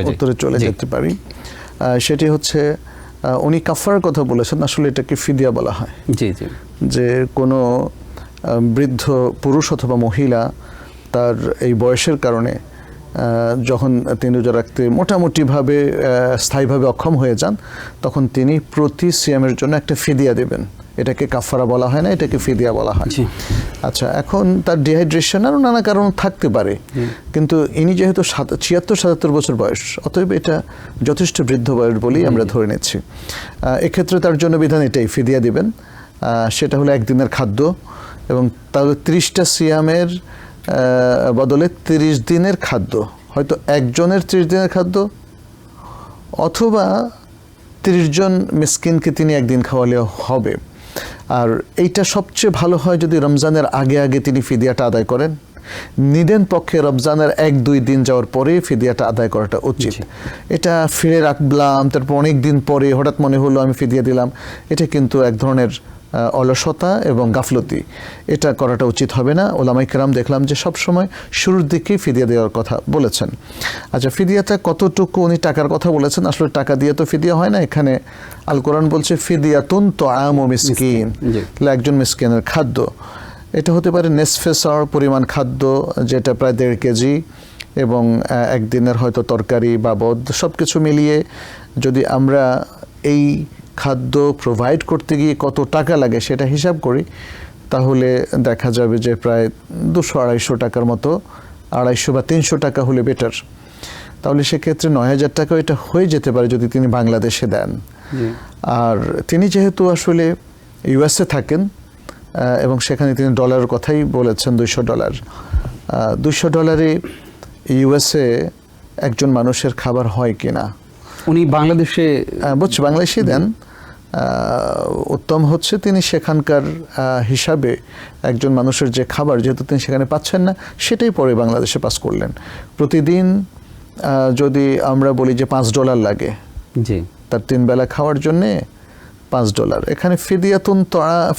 উত্তরে চলে যেতে পারি। সেটি হচ্ছে, উনি কাফারার কথা বলেছেন, আসলে এটাকে ফিদিয়া বলা হয়। জি জি, যে কোনো বৃদ্ধ পুরুষ অথবা মহিলা তার এই বয়সের কারণে যখন তিনি রোজা রাখতে মোটামুটিভাবে স্থায়ীভাবে অক্ষম হয়ে যান, তখন তিনি প্রতি সিয়ামের জন্য একটা ফিদিয়া দেবেন। এটাকে কাফারা বলা হয় না, এটাকে ফিদিয়া বলা হয়। আচ্ছা, এখন তার ডিহাইড্রেশন আরও নানা কারণ থাকতে পারে, কিন্তু ইনি যেহেতু 76-77 বছর বয়স, অতএব এটা যথেষ্ট বৃদ্ধ বয়স বলেই আমরা ধরে নিচ্ছি। এক্ষেত্রে তার জন্য বিধান এটাই, ফিদিয়া দিবেন। সেটা হলো একদিনের খাদ্য, এবং তাহলে 30টা সিয়ামের বদলে 30 দিনের খাদ্য, হয়তো একজনের 30 দিনের খাদ্য, অথবা 30 জন মিসকিনকে তিনি একদিন খাওয়ালে হবে। আর এইটা সবচেয়ে ভালো হয় যদি রমজানের আগে আগে তিনি ফিদিয়াটা আদায় করেন। নিদেন পক্ষে রমজানের 1-2 দিন যাওয়ার পরে ফিদিয়াটা আদায় করাটা উচিত। এটা ফিরে রাখলাম, তারপর অনেক দিন পরে হঠাৎ মনে হলো আমি ফিদিয়া দিলাম, এটা কিন্তু এক ধরনের অলসতা এবং গাফলতি। এটা করাটা উচিত হবে না। ওলামায়ে কেরাম দেখলাম যে সবসময় শুরুর দিকেই ফিদিয়া দেওয়ার কথা বলেছেন। আচ্ছা, ফিদিয়াটা কতটুকু, উনি টাকার কথা বলেছেন, আসলে টাকা দিয়ে তো ফিদিয়া হয় না। এখানে আল কোরআন বলছে ফিদিয়াতুন তুআমু মিসকিন, একজন মিসকিনের খাদ্য। এটা হতে পারে নেসফে সর পরিমাণ খাদ্য, যেটা প্রায় 1.5 কেজি, এবং একদিনের হয়তো তরকারি বাবদ সব কিছু মিলিয়ে যদি আমরা এই খাদ্য প্রোভাইড করতে গিয়ে কত টাকা লাগে সেটা হিসাব করি, তাহলে দেখা যাবে যে প্রায় 200-250 টাকার মতো, 250 বা 300 টাকা হলে বেটার। তাহলে সেক্ষেত্রে 9,000 টাকা এটা হয়ে যেতে পারে যদি তিনি বাংলাদেশে দেন। আর তিনি যেহেতু আসলে ইউএসএ থাকেন এবং সেখানে তিনি ডলারের কথাই বলেছেন, $200। $200 ইউএসএ একজন মানুষের খাবার হয় কিনা, উনি বাংলাদেশে বুঝছি, বাংলাদেশে দেন। উত্তম হচ্ছে তিনি সেখানকার হিসাবে একজন মানুষের যে খাবার, যেহেতু তিনি সেখানে পাচ্ছেন না, সেটাই পরে বাংলাদেশে পাস করলেন। প্রতিদিন যদি আমরা বলি যে $5 লাগে, জি, তার 3 বেলা খাওয়ার জন্যে $5। এখানে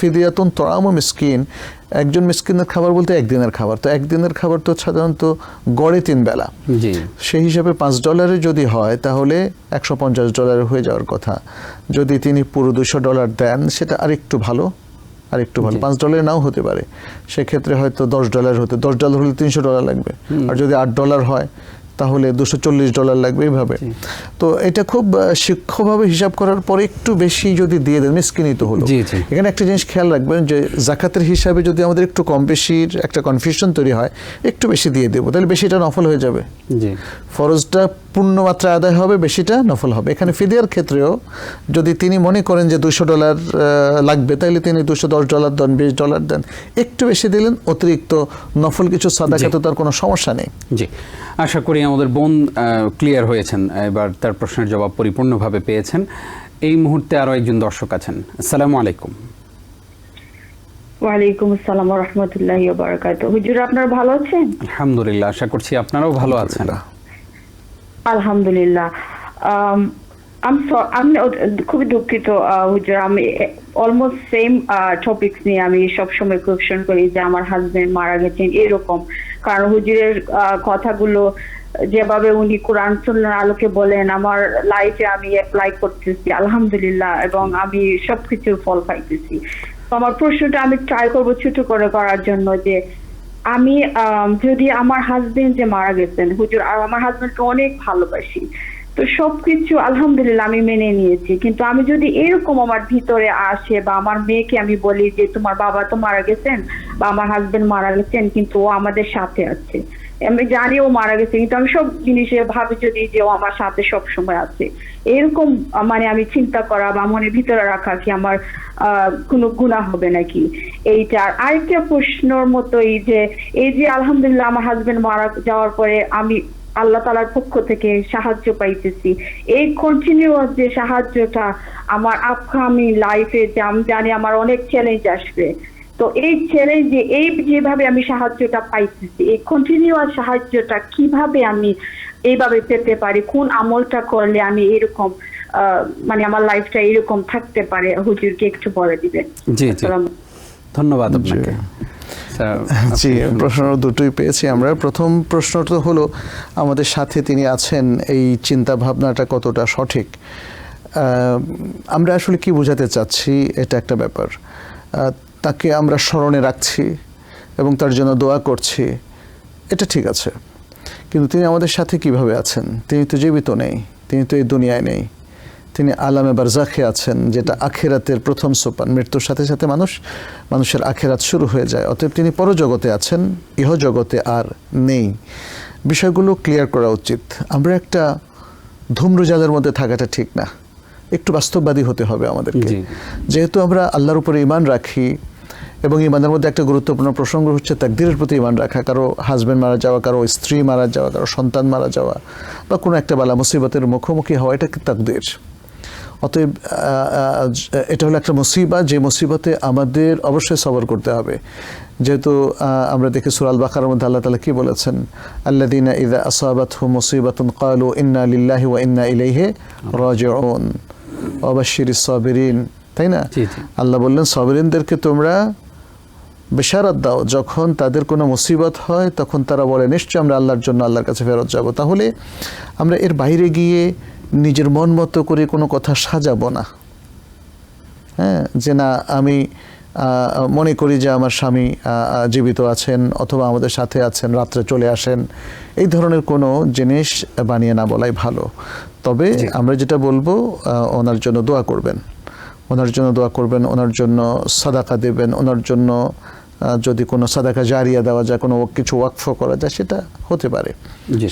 ফিদিয়াতুন তআমু মিসকিন, একজন মিসকিনের খাবার বলতে একদিনের খাবার, তো একদিনের খাবার তো সাধারণত গড়ে 3 বেলা, জি সেই হিসাবে $5 যদি হয় তাহলে $150 হয়ে যাওয়ার কথা। যদি তিনি পুরো $200 দেন সেটা আরেকটু ভালো, $5 নাও হতে পারে, সেক্ষেত্রে হয়তো $10 হতে, $10 হলে $300 লাগবে, আর যদি $8 হয় তাহলে $240 লাগবে এইভাবে। তো এটা খুব সূক্ষ্মভাবে হিসাব করার পরে একটু বেশি যদি দিয়ে দেন মিসকিনই তো হলো। এখানে একটা জিনিস খেয়াল রাখবেন যে জাকাতের হিসাবে যদি আমাদের একটু কম বেশির একটা কনফিউশন তৈরি হয়, একটু বেশি দিয়ে দেবো তাহলে বেশিটা নফল হয়ে যাবে, ফরজটা পূর্ণ মাত্রা আদায় হবে, বেশিটা নফল হবে। এখানে ফিদিয়ার ক্ষেত্রেও যদি তিনি মনে করেন যে $200 লাগবে তাহলে তিনি $210 দেন, $20 দেন, একটু বেশি দিলেন, অতিরিক্ত নফল কিছু সাদাকা তো তার কোনো সমস্যা নেই। জি, আশা করি আমাদের বোন ক্লিয়ার হয়েছেন, এবার তার প্রশ্নের জবাব পরিপূর্ণভাবে পেয়েছেন। এই মুহূর্তে আরো একজন দর্শক আছেন। আসসালামু আলাইকুম। ওয়ালাইকুম আসসালাম ওয়া রাহমাতুল্লাহি ওয়া বারাকাতুহু। হুজুর আপনারা ভালো আছেন? আলহামদুলিল্লাহ, আশা করছি আপনারাও ভালো আছেন। আলহামদুলিল্লাহ। আমি খুবই দুঃখিত হুজুর, আমি অলমোস্ট সেম টপিকস নিয়ে আমি সবসময় কোয়েশ্চেন করি যে আমার হাজবেন্ড মারা গেছেন এরকম, কারণ হুজুরের কথাগুলো যেভাবে উনি কোরআন সুন্নাহর আলোকে বলেন আমার লাইফে আমি অ্যাপ্লাই করতেছি আলহামদুলিল্লাহ, এবং আমি সবকিছুর ফল পাইতেছি। তো আমার প্রশ্নটা আমি ট্রাই করবো ছোট করে করার জন্য, যে আমি যদি আমার হাজবেন্ড যে মারা গেছেন হুজুর, আর আমার হাজবেন্ডকে অনেক ভালোবাসি, তো সবকিছু আলহামদুলিল্লাহ আমি মেনে নিয়েছি, কিন্তু আমি যদি এরকম আমার ভিতরে আসে বা আমার মেয়েকে আমি বলি যে তোমার বাবা তো মারা গেছেন বা আমার হাজবেন্ড মারা গেছেন কিন্তু ও আমাদের সাথে আছে, আমি জানি ও মারা গেছে কিন্তু আমি সব জিনিসে ভাবি যদি যে ও আমার সাথে সব সময় আছে, এরকম মানে আমি চিন্তা করা বা মনের ভিতরে রাখা কি আমার কোনো গুনাহ হবে নাকি? এইটা আরেকটা প্রশ্নর মতো, এই যে আলহামদুলিল্লাহ আমার হাজবেন্ড মারা যাওয়ার পরে আমি আল্লাহ তাআলার পক্ষ থেকে সাহায্য পাইতেছি, এই কন্টিনিউয়াস যে সাহায্যটা আমার আপকামিং লাইফে, যে আমি জানি আমার অনেক চ্যালেঞ্জ আসবে, তো এই চ্যালেঞ্জে এই যেভাবে আমি সাহায্যটা পাইতেছি, এই কন্টিনিউয়াস সাহায্যটা কিভাবে আমি এইভাবে পেতে পারি, কোন আমলটা করলে আমি এরকম মানে আমার লাইফটা এরকম থাকতে পারে, হুজুরকে একটু বলে দিবেন। জি জি, ধন্যবাদ আপনাকে। জি, প্রশ্ন দুটোই পেয়েছি আমরা। প্রথম প্রশ্নটা হলো আমাদের সাথে তিনি আছেন, এই চিন্তা ভাবনাটা কতটা সঠিক। আমরা আসলে কি বোঝাতে চাচ্ছি এটা একটা ব্যাপার, তাকে আমরা স্মরণে রাখছি এবং তার জন্য দোয়া করছি, এটা ঠিক আছে, কিন্তু তিনি আমাদের সাথে কিভাবে আছেন? তিনি তো জীবিত নেই, তিনি তো এই দুনিয়ায় নেই, তিনি আলামে বারজাখে আছেন, যেটা আখিরাতের প্রথম সোপান। মৃত্যুর সাথে সাথে মানুষের আখিরাত শুরু হয়ে যায়, অতএব তিনি পরজগতে আছেন, ইহজগতে আর নেই। বিষয়গুলো ক্লিয়ার করা উচিত। আমরা একটা ধূম্রজালের মধ্যে থাকাটা ঠিক না, একটু বাস্তববাদী হতে হবে আমাদেরকে। যেহেতু আমরা আল্লাহর উপরে ঈমান রাখি এবং ঈমানের মধ্যে একটা গুরুত্বপূর্ণ প্রসঙ্গ হচ্ছে তাকদীরের প্রতি ঈমান রাখা, কারো হাজব্যান্ড মারা যাওয়া, কারো স্ত্রী মারা যাওয়া, কারো সন্তান মারা যাওয়া বা কোনো একটা বালা মুসিবতের মুখোমুখি হওয়া, এটা কি তাকদীর। অতএব এটা হলো একটা মুসিবত, যে মুসিবতে আমাদের অবশ্যই সবর করতে হবে। যেহেতু আমরা দেখি সূরা আল বাকারার মধ্যে আল্লাহ তাআলা কি বলেছেন, আল্লাযীনা ইযা আসাবাতহুম মুসিবাতুন ক্বালু ইন্না লিল্লাহি ওয়া ইন্না ইলাইহি রাজিউন ওয়া বাশশিরিস সাবিরিন, তাই না? আল্লাহ বললেন সাবিরিনদেরকে তোমরা বেশারাত দাও, যখন তাদের কোনো মুসিবত হয় তখন তারা বলে নিশ্চয় আমরা আল্লাহর জন্য আল্লাহর কাছে ফেরত যাব। তাহলে আমরা এর বাইরে গিয়ে নিজের মন মতো করে কোনো কথা সাজাবো না, হ্যাঁ, যে না আমি মনে করি যে আমার স্বামী জীবিত আছেন অথবা আমাদের সাথে আছেন, রাত্রে চলে আসেন, এই ধরনের কোনো জিনিস বানিয়ে না বলাই ভালো। তবে আমরা যেটা বলবো, ওনার জন্য দোয়া করবেন, ওনার জন্য দোয়া করবেন, ওনার জন্য সাদাকা দেবেন, ওনার জন্য যদি কোনো সাদাকা জারিয়া দেওয়া যায়, কোনো কিছু ওয়াকফ করা যায়, সেটা হতে পারে,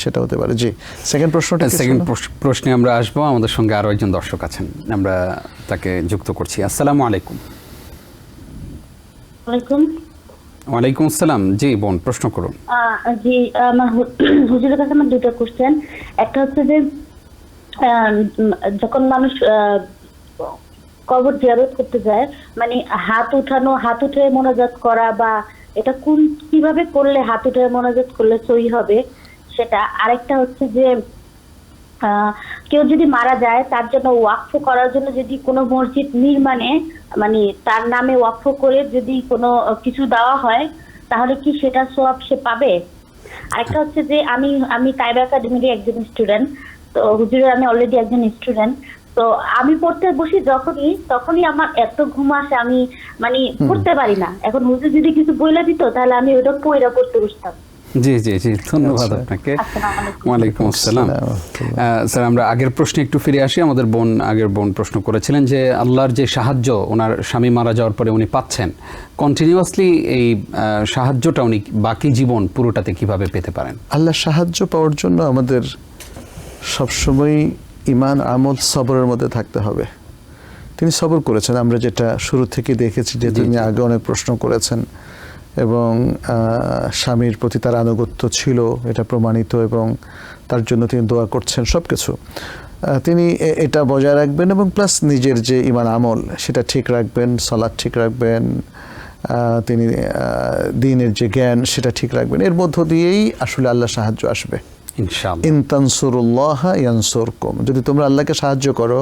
সেটা হতে পারে। জি, সেকেন্ড প্রশ্নে আমরা আসবো। আমাদের সঙ্গে আরো একজন দর্শক আছেন, আমরা তাকে যুক্ত করছি। আসসালামু আলাইকুম। ওয়ালাইকুম আসসালাম। জি বোন, প্রশ্ন করুন। জি, আমার হুজুরের কাছে আমার দুটো কোশ্চেন। একটা হচ্ছে যে যখন মানুষ কবর জিয়ারত করতে যায়, মানে হাত উঠে মোনাজাত করা, বা এটা কিভাবে করলে হাত উঠে মোনাজাত করলে সহি হবে সেটা। আরেকটা হচ্ছে যে কেউ যদি মারা যায় তার জন্য ওয়াকফ করার জন্য যদি কোনো মসজিদ নির্মাণে মানে তার নামে ওয়াকফ করে যদি কোনো কিছু দেওয়া হয়, তাহলে কি সেটা সওয়াব সে পাবে? আরেকটা হচ্ছে যে আমি তাইবা একাডেমির একজন স্টুডেন্ট, তো হুজুরের আমি অলরেডি একজন স্টুডেন্ট। তো আমি পড়তে বসি তখনই আমার এত ঘুম আসে, আমি মানে পড়তে পারি না। এখন হুজুর যদি কিছু বলে দিত তাহলে আমি ওটা পড়তে বসতাম। জি জি জি, ধন্যবাদ আপনাকে। ওয়ালাইকুম আসসালাম। স্যার, আমরা আগের প্রশ্নে একটু ফিরে আসি। আগের বোন প্রশ্ন করেছিলেন যে আল্লাহর যে সাহায্য ওনার স্বামী মারা যাওয়ার পরে উনি পাচ্ছেন, কন্টিনিউয়াসলি এই সাহায্যটা উনি বাকি জীবন পুরোটাতে কিভাবে পেতে পারেন? আল্লাহর সাহায্য পাওয়ার জন্য আমাদের সবসময় ঈমান, আমল, সবরের মধ্যে থাকতে হবে। তিনি সবর করেছেন, আমরা যেটা শুরু থেকে দেখেছি, যে তিনি আগে অনেক প্রশ্ন করেছেন এবং স্বামীর প্রতি তার আনুগত্য ছিল, এটা প্রমাণিত, এবং তার জন্য তিনি দোয়া করছেন। সব কিছু তিনি এটা বজায় রাখবেন এবং প্লাস নিজের যে ঈমান আমল সেটা ঠিক রাখবেন, সালাত ঠিক রাখবেন, তিনি দ্বীনের যে জ্ঞান সেটা ঠিক রাখবেন। এর মধ্য দিয়েই আসলে আল্লাহ সাহায্য আসবে। ইনশাআল্লাহ। ইন তানসুরুল্লাহ ইয়ানসুরকুম, যদি তোমরা আল্লাহকে সাহায্য করো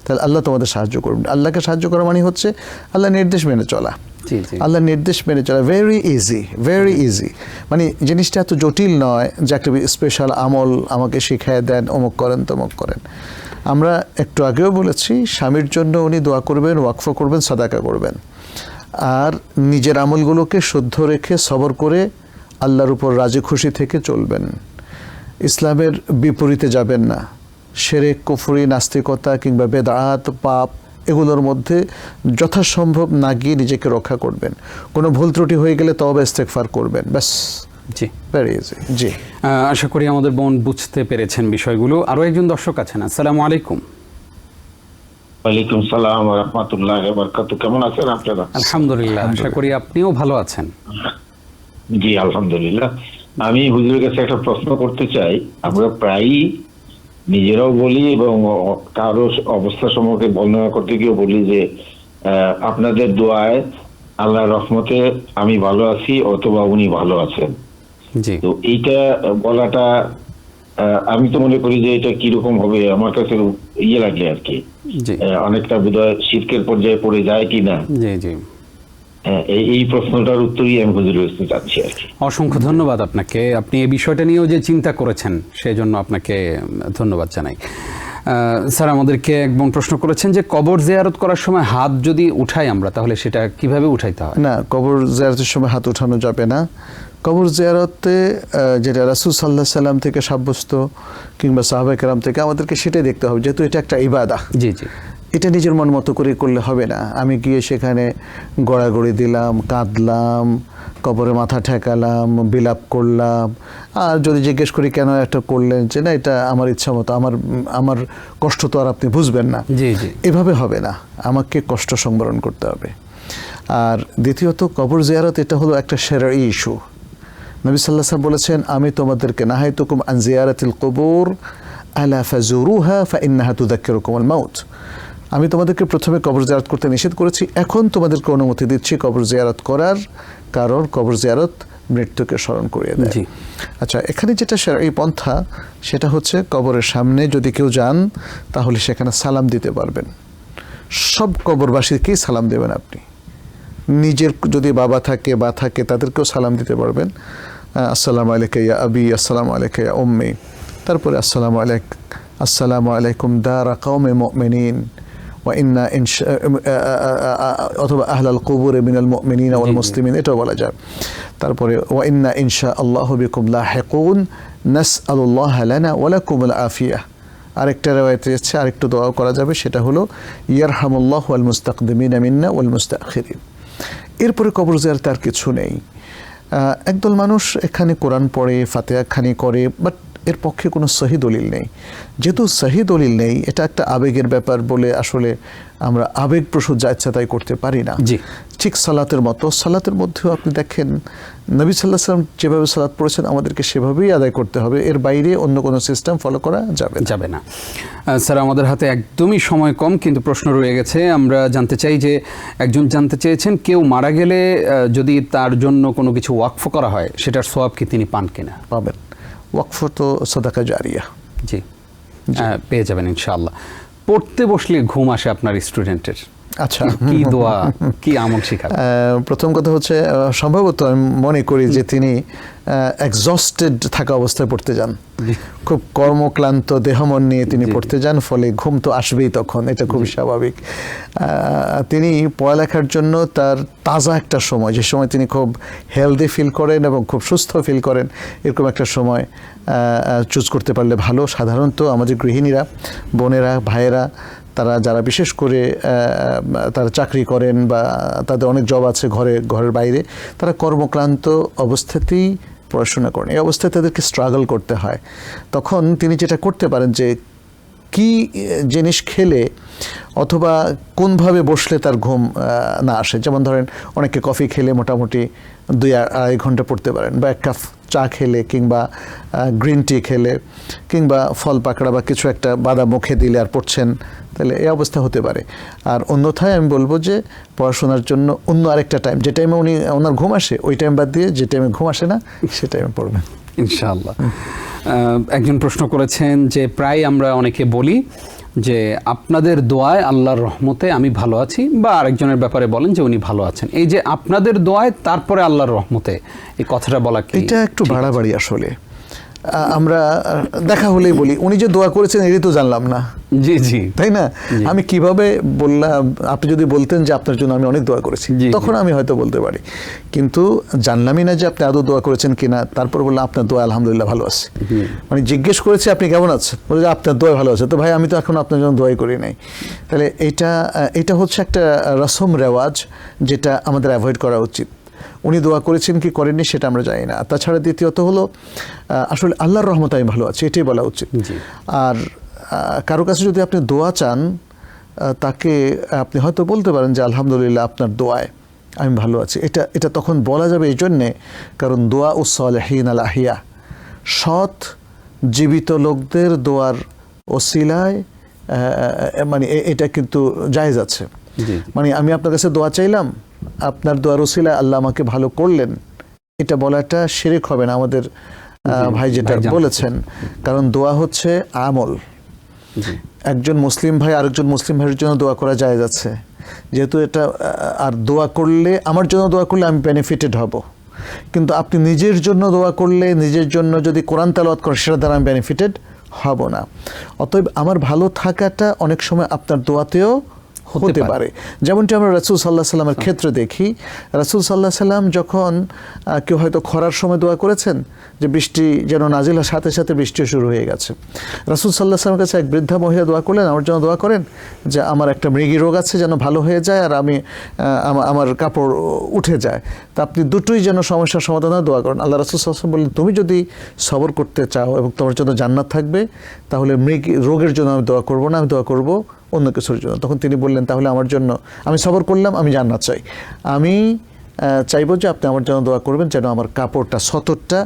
তাহলে আল্লাহ তোমাদের সাহায্য করবেন। আল্লাহকে সাহায্য করা মানে হচ্ছে আল্লাহ নির্দেশ মেনে চলা। আল্লাহ নির্দেশ মেনে চলা ভেরি ইজি। মানে জিনিসটা এত জটিল নয় যে একটা স্পেশাল আমল আমাকে শিখিয়ে দেন, অমুক করেন তমুক করেন। আমরা একটু আগেও বলেছি, স্বামীর জন্য উনি দোয়া করবেন, ওয়াকফ করবেন, সাদাকা করবেন, আর নিজের আমলগুলোকে শুদ্ধ রেখে সবর করে আল্লাহর উপর রাজি খুশি থেকে চলবেন। ইসলামের বিপরীতে যাবেন না। শিরক, কুফরি, নাস্তিকতা কিংবা বেদাত, পাপ, এগুলোর মধ্যে যথাসম্ভব না গিয়ে নিজেকে রক্ষা করবেন। কোনো ভুল ত্রুটি হয়ে গেলে তওবা ইস্তেগফার করবেন, ব্যাস। জি, ভেরি ইজি। জি, আশা করি আমাদের বোন বুঝতে পেরেছেন বিষয়গুলো। আরও একজন দর্শক আছেন। আসসালামু আলাইকুম। ওয়ালাইকুম সালাম ওয়া রাহমাতুল্লাহি ওয়া বারাকাতুহু। কেমন আছেন আপনারা? আলহামদুলিল্লাহ, আশা করি আপনিও ভালো আছেন। জি আলহামদুলিল্লাহ। আমি হুজুরের কাছে একটা প্রশ্ন করতে চাই। আমরা প্রায়ই নিজেরাও বলি এবং কারো অবস্থা সম্পর্কে বর্ণনা করতে গিয়েও বলি যে আপনাদের দোয়ায় আল্লাহর রহমতে আমি ভালো আছি অথবা উনি ভালো আছেন। জি, তো এইটা বলাটা আমি তো মনে করি যে এটা কিরকম হবে, আমার কাছে ইয়ে লাগে আর কি, অনেকটা বোধহয় শিরকের পর্যায়ে পড়ে যায় কিনা। জি জি, এই প্রশ্নটার উত্তরই আমি হুজুরের কাছে চাচ্ছি আর কি। অসংখ্য ধন্যবাদ আপনাকে। আপনি এই বিষয়টা নিয়েও যে চিন্তা করেছেন সেই জন্য আপনাকে ধন্যবাদ জানাই। স্যার, আমাদেরকে এক বোন প্রশ্ন করেছেন যে কবর জিয়ারত করার সময় হাত যদি উঠাই আমরা, তাহলে সেটা কিভাবে উঠাইতে হয়? না, কবর জিয়ারতের সময় হাত উঠানো যাবে না। কবর জিয়ারতে যেটা রাসূল সাল্লাল্লাহু আলাইহি সাল্লাম থেকে সাব্যস্ত কিংবা সাহাবায়ে কেরাম থেকে, আমাদেরকে সেটাই দেখতে হবে, যেহেতু এটা একটা ইবাদত। জি জি, এটা নিজের মন মতো করে করলে হবে না। আমি গিয়ে সেখানে গড়াগড়ি দিলাম, কাঁদলাম, কবরে মাথা ঠেকালাম, বিলাপ করলাম, আর যদি জিজ্ঞেস করি কেন একটা করলেন, যে না এটা আমার ইচ্ছা মতো, আমার কষ্ট তো আর আপনি বুঝবেন না, জি জি, এভাবে হবে না। আমাকে কষ্ট সংবরণ করতে হবে। আর দ্বিতীয়ত, কবর জিয়ারত এটা হলো একটা শরঈ ইস্যু। নবী সাল্লাল্লাহু আলাইহি ওয়াসাল্লাম বলেছেন, আমি তোমাদেরকে নাহাইতুকুম আন জিয়ারাতিল কুবুর আলা ফাজুরুহা ফাইন্নাহা তুযাক্কিরুকুমুল মাউত। আমি তোমাদেরকে প্রথমে কবর জিয়ারত করতে নিষেধ করেছি, এখন তোমাদেরকে অনুমতি দিচ্ছি কবর জিয়ারত করার, কারণ কবর জিয়ারত মৃত্যুকে স্মরণ করিয়ে দেয়। আচ্ছা, এখানে যেটা এই পন্থা, সেটা হচ্ছে কবরের সামনে যদি কেউ যান তাহলে সেখানে সালাম দিতে পারবেন। সব কবরবাসীকেই সালাম দেবেন আপনি। নিজের যদি বাবা থাকে বা থাকে তাদেরকেও সালাম দিতে পারবেন। আসসালামু আলাইকা ইয়া আবি, আসসালামু আলাইকা ইয়া উম্মি, তারপরে আসসালামু আলাইকুম দারা কওমে মুমিনিন ওয়া ইন্না অথবা আহলাল কুবুর মিনাল মুমিনিনা ওয়াল মুসলিমিন, এটাও বলা যায়। তারপরে ওয়া ইন্না ইনশাআল্লাহু বিকুম লাহিকুন নাসআলুল্লাহ লানা ওয়া লাকুমুল আফিয়া। আরেকটা রওয়ায়াতে আছে, আরেকটু দোয়া করা যাবে, সেটা হলো ইয়ারহামুল্লাহু ওয়াল মুস্তাকদিমিনা মিন্না ওয়াল মুস্তাখিরিন। এরপরে কবর জিয়ারত আর কিছু নেই। একদল মানুষ এখানে কোরআন পড়ে, ফাতিহা খানি করে, বাট এর পক্ষে কোনো সহি দলিল নেই। যেহেতু সহি দলিল নেই, এটা একটা আবেগের ব্যাপার বলে আসলে আমরা আবেগপ্রসূত যা ইচ্ছা তাই করতে পারি না। ঠিক সালাতের মতো, সালাতের মধ্যেও আপনি দেখেন নবী সাল্লাল্লাহু আলাইহি ওয়াসাল্লাম যেভাবে সালাত পড়েছেন আমাদেরকে সেভাবেই আদায় করতে হবে, এর বাইরে অন্য কোনো সিস্টেম ফলো করা যাবে না। স্যার, আমাদের হাতে একদমই সময় কম, কিন্তু প্রশ্ন রয়ে গেছে। আমরা জানতে চাই যে একজন জানতে চেয়েছেন, কেউ মারা গেলে যদি তার জন্য কোনো কিছু ওয়াকফ করা হয়, সেটার সওয়াব কি তিনি পান কিনা? পাবেন। ওয়াকফ তো সাদাকা জারিয়া। জি, পেয়ে যাবেন ইনশাআল্লাহ। পড়তে বসলে ঘুম আসে আপনার স্টুডেন্টের, আচ্ছা, কি দোয়া কি আমল শিখাবেন? প্রথম কথা হচ্ছে সম্ভবত আমি মনে করি যে তিনি এক্সস্টেড থাকা অবস্থায় পড়তে যান, খুব কর্মক্লান্ত দেহমন নিয়ে তিনি পড়তে যান, ফলে ঘুম তো আসবেই তখন, এটা খুবই স্বাভাবিক। তিনি পড়ালেখার জন্য তার তাজা একটা সময়, যে সময় তিনি খুব হেলদি ফিল করেন এবং খুব সুস্থ ফিল করেন, এরকম একটা সময় চুজ করতে পারলে ভালো। সাধারণত আমাদের গৃহিণীরা, বোনেরা, ভাইয়েরা, তারা যারা বিশেষ করে তারা চাকরি করেন বা তাদের অনেক জব আছে ঘরের বাইরে, তারা কর্মক্লান্ত অবস্থাতেই পড়াশোনা করেন, এই অবস্থায় তাদেরকে স্ট্রাগল করতে হয়। তখন তিনি যেটা করতে পারেন যে কি জিনিস খেলে অথবা কোনভাবে বসলে তার ঘুম না আসে। যেমন ধরেন অনেকে কফি খেলে মোটামুটি 2-2.5 ঘন্টা পড়তে পারেন, বা 1 কাপ চা খেলে কিংবা গ্রিন টি খেলে কিংবা ফল পাকড়া বা কিছু একটা বাদাম মুখে দিলে আর পড়ছেন, তাহলে এই অবস্থা হতে পারে। আর অন্যথায় আমি বলবো যে পড়াশোনার জন্য অন্য আরেকটা টাইম, যে টাইমে ওনার ঘুম আসে ওই টাইম বাদ দিয়ে যে টাইমে ঘুম আসে না সে টাইমে পড়বেন ইনশাআল্লাহ। একজন প্রশ্ন করেছেন যে প্রায় আমরা অনেকে বলি যে আপনাদের দোয়ায় আল্লাহর রহমতে আমি ভালো আছি, বা আরেকজনের ব্যাপারে বলেন যে উনি ভালো আছেন। এই যে আপনাদের দোয়ায় তারপরে আল্লাহর রহমতে, এই কথাটা বলা কি এটা একটু বাড়াবাড়ি আসলে। আমরা দেখা হলেই বলি উনি যে দোয়া করেছেন এটাই তো জানলাম না, জি জি, তাই না? আমি কিভাবে বললাম? আপনি যদি বলতেন যে আপনার জন্য আমি অনেক দোয়া করেছি, তখন আমি হয়তো বলতে পারি, কিন্তু জানলামই না যে আপনি আদৌ দোয়া করেছেন কিনা। তারপর বললাম আপনার দোয়া আলহামদুলিল্লাহ ভালো আছে, মানে জিজ্ঞেস করেছি আপনি কেমন আছেন, বলে যে আপনার দোয়া ভালো আছে। তো ভাই আমি তো এখন আপনার জন্য দোয়াই করি নাই। তাহলে এটা হচ্ছে একটা রসম রেওয়াজ, যেটা আমাদের অ্যাভয়েড করা উচিত। উনি দোয়া করেছেন কি করেননি সেটা আমরা জানি না। তাছাড়া দ্বিতীয়ত হলো আসলে আল্লাহর রহমত আমি ভালো আছি, এটাই বলা উচিত। আর কারো কাছে যদি আপনি দোয়া চান, তাকে আপনি হয়তো বলতে পারেন যে আলহামদুলিল্লাহ আপনার দোয়ায় আমি ভালো আছি। এটা তখন বলা যাবে এই জন্যে, কারণ দোয়া উস-সালেহিন আল আহিয়া, সৎ জীবিত লোকদের দোয়ার ওসিলায় মানে এটা কিন্তু জায়েজ আছে। মানে আমি আপনার কাছে দোয়া চাইলাম, আপনার দোয়ার ওসিলায় আল্লাহ আমাকে ভালো করলেন, এটা বলাটা শিরক হবে না আমাদের ভাই যেটা বলেছেন। কারণ দোয়া হচ্ছে আমল। একজন মুসলিম ভাই আরেকজন মুসলিম ভাইয়ের জন্য দোয়া করা জায়েজ আছে, যেহেতু এটা। আর দোয়া করলে, আমার জন্য দোয়া করলে আমি বেনিফিটেড হব, কিন্তু আপনি নিজের জন্য দোয়া করলে, নিজের জন্য যদি কোরআন তেলাওয়াত করেন, সেটা দ্বারা আমি বেনিফিটেড হব না। অতএব আমার ভালো থাকাটা অনেক সময় আপনার দোয়াতেও হতে পারে। যেমনটি আমরা রাসূল সাল্লাল্লাহু আলাইহি সাল্লামের ক্ষেত্রে দেখি, রাসূল সাল্লাল্লাহু আলাইহি সাল্লাম যখন কেউ হয়তো খরার সময় দোয়া করেছেন যে বৃষ্টি যেন নাজিল হয়, সাথে সাথে বৃষ্টিও শুরু হয়ে গেছে। রাসূল সাল্লাল্লাহু আলাইহি সাল্লামের কাছে এক বৃদ্ধা মহিলা দোয়া করলেন, আমার জন্য দোয়া করেন যে আমার একটা মৃগী রোগ আছে যেন ভালো হয়ে যায়, আর আমি আমার কাপড় উঠে যায়। তা আপনি দুটোই যেন সমস্যার সমাধানে দোয়া করেন। আল্লাহ রাসূল সাল্লাল্লাহু আলাইহি ওয়াসাল্লাম বললেন, তুমি যদি সবর করতে চাও এবং তোমার জন্য জান্নাত থাকবে, তাহলে মৃগী রোগের জন্য আমি দোয়া করব না, আমি দোয়া করব অন্য কিছুর জন্য। তখন তিনি বললেন, তাহলে আমার জন্য, আমি সবর করলাম, আমি জান্নাত চাই, আমি চাইবো যে আপনি আমার জন্য দোয়া করবেন যেন আমার কাপড়টা, সতরটা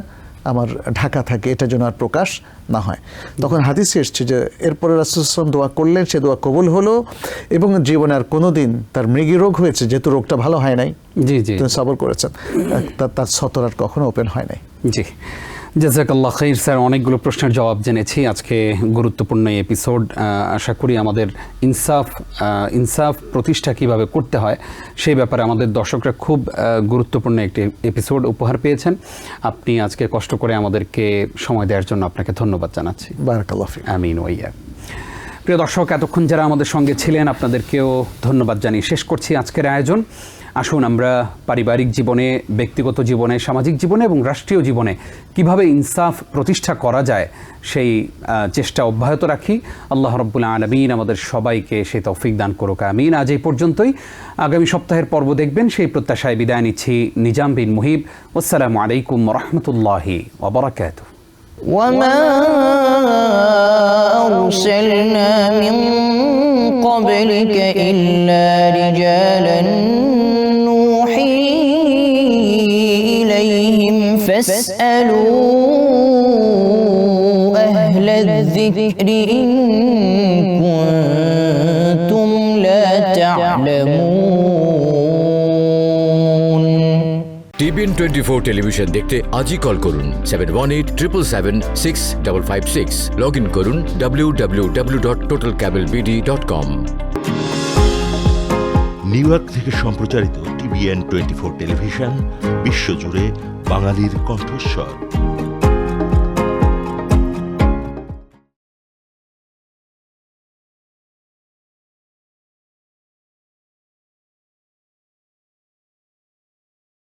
আমার ঢাকা থাকে, এটা যেন আর প্রকাশ না হয়। তখন হাদিসে এসছে যে এরপরে রাসূল সাল্লাল্লাহু আলাইহি ওয়াসাল্লাম দোয়া করলেন, সে দোয়া কবুল হলো এবং জীবনে আর কোনোদিন তার মৃগী রোগ হয়েছে, যেহেতু রোগটা ভালো হয় নাই, জি জি, তিনি সবর করেছেন, তার সতর আর কখনো ওপেন হয় নাই। জি, জাযাকাল্লাহ খাইর স্যার। অনেকগুলো প্রশ্নের জবাব জেনেছি আজকে গুরুত্বপূর্ণ এপিসোড। আশা করি আমাদের ইনসাফ প্রতিষ্ঠা কিভাবে করতে হয় সেই ব্যাপারে আমাদের দর্শকরা খুব গুরুত্বপূর্ণ একটি এপিসোড উপহার পেয়েছেন। আপনি আজকে কষ্ট করে আমাদেরকে সময় দেওয়ার জন্য আপনাকে ধন্যবাদ জানাচ্ছি। বারাকাল্লাহ ফিক। আমিন ওয়া ইয়া। প্রিয় দর্শক, এতক্ষণ যারা আমাদের সঙ্গে ছিলেন আপনাদেরকেও ধন্যবাদ জানিয়ে শেষ করছি আজকের আয়োজন। আসুন আমরা পারিবারিক জীবনে, ব্যক্তিগত জীবনে, সামাজিক জীবনে এবং রাষ্ট্রীয় জীবনে কিভাবে ইনসাফ প্রতিষ্ঠা করা যায় সেই চেষ্টা অব্যাহত রাখি। আল্লাহ রাব্বুল আলামিন আমাদের সবাইকে সেই তৌফিক দান করুক, আমিন। আজ এই পর্যন্তই। আগামী সপ্তাহের পর্ব দেখবেন সেই প্রত্যাশায় বিদায় নিচ্ছি। নিজাম বিন মুহিব। আসসালামু আলাইকুম ওয়া রাহমাতুল্লাহি ওয়া বারাকাতুহু। وما أرسلنا من قبلك إلا رجالا نوحي إليهم فاسألوا أهل الذكر إن كنتم لا تعلمون। টিবিএন TVN24 টেলিভিশন দেখতে আজই কল করুন 7187776556। লগ ইন করুন www.totalcablebd.com। নিউ ইয়র্ক থেকে সম্প্রচারিত TVN24 টেলিভিশন বিশ্বজুড়ে বাঙালির কণ্ঠস্বর।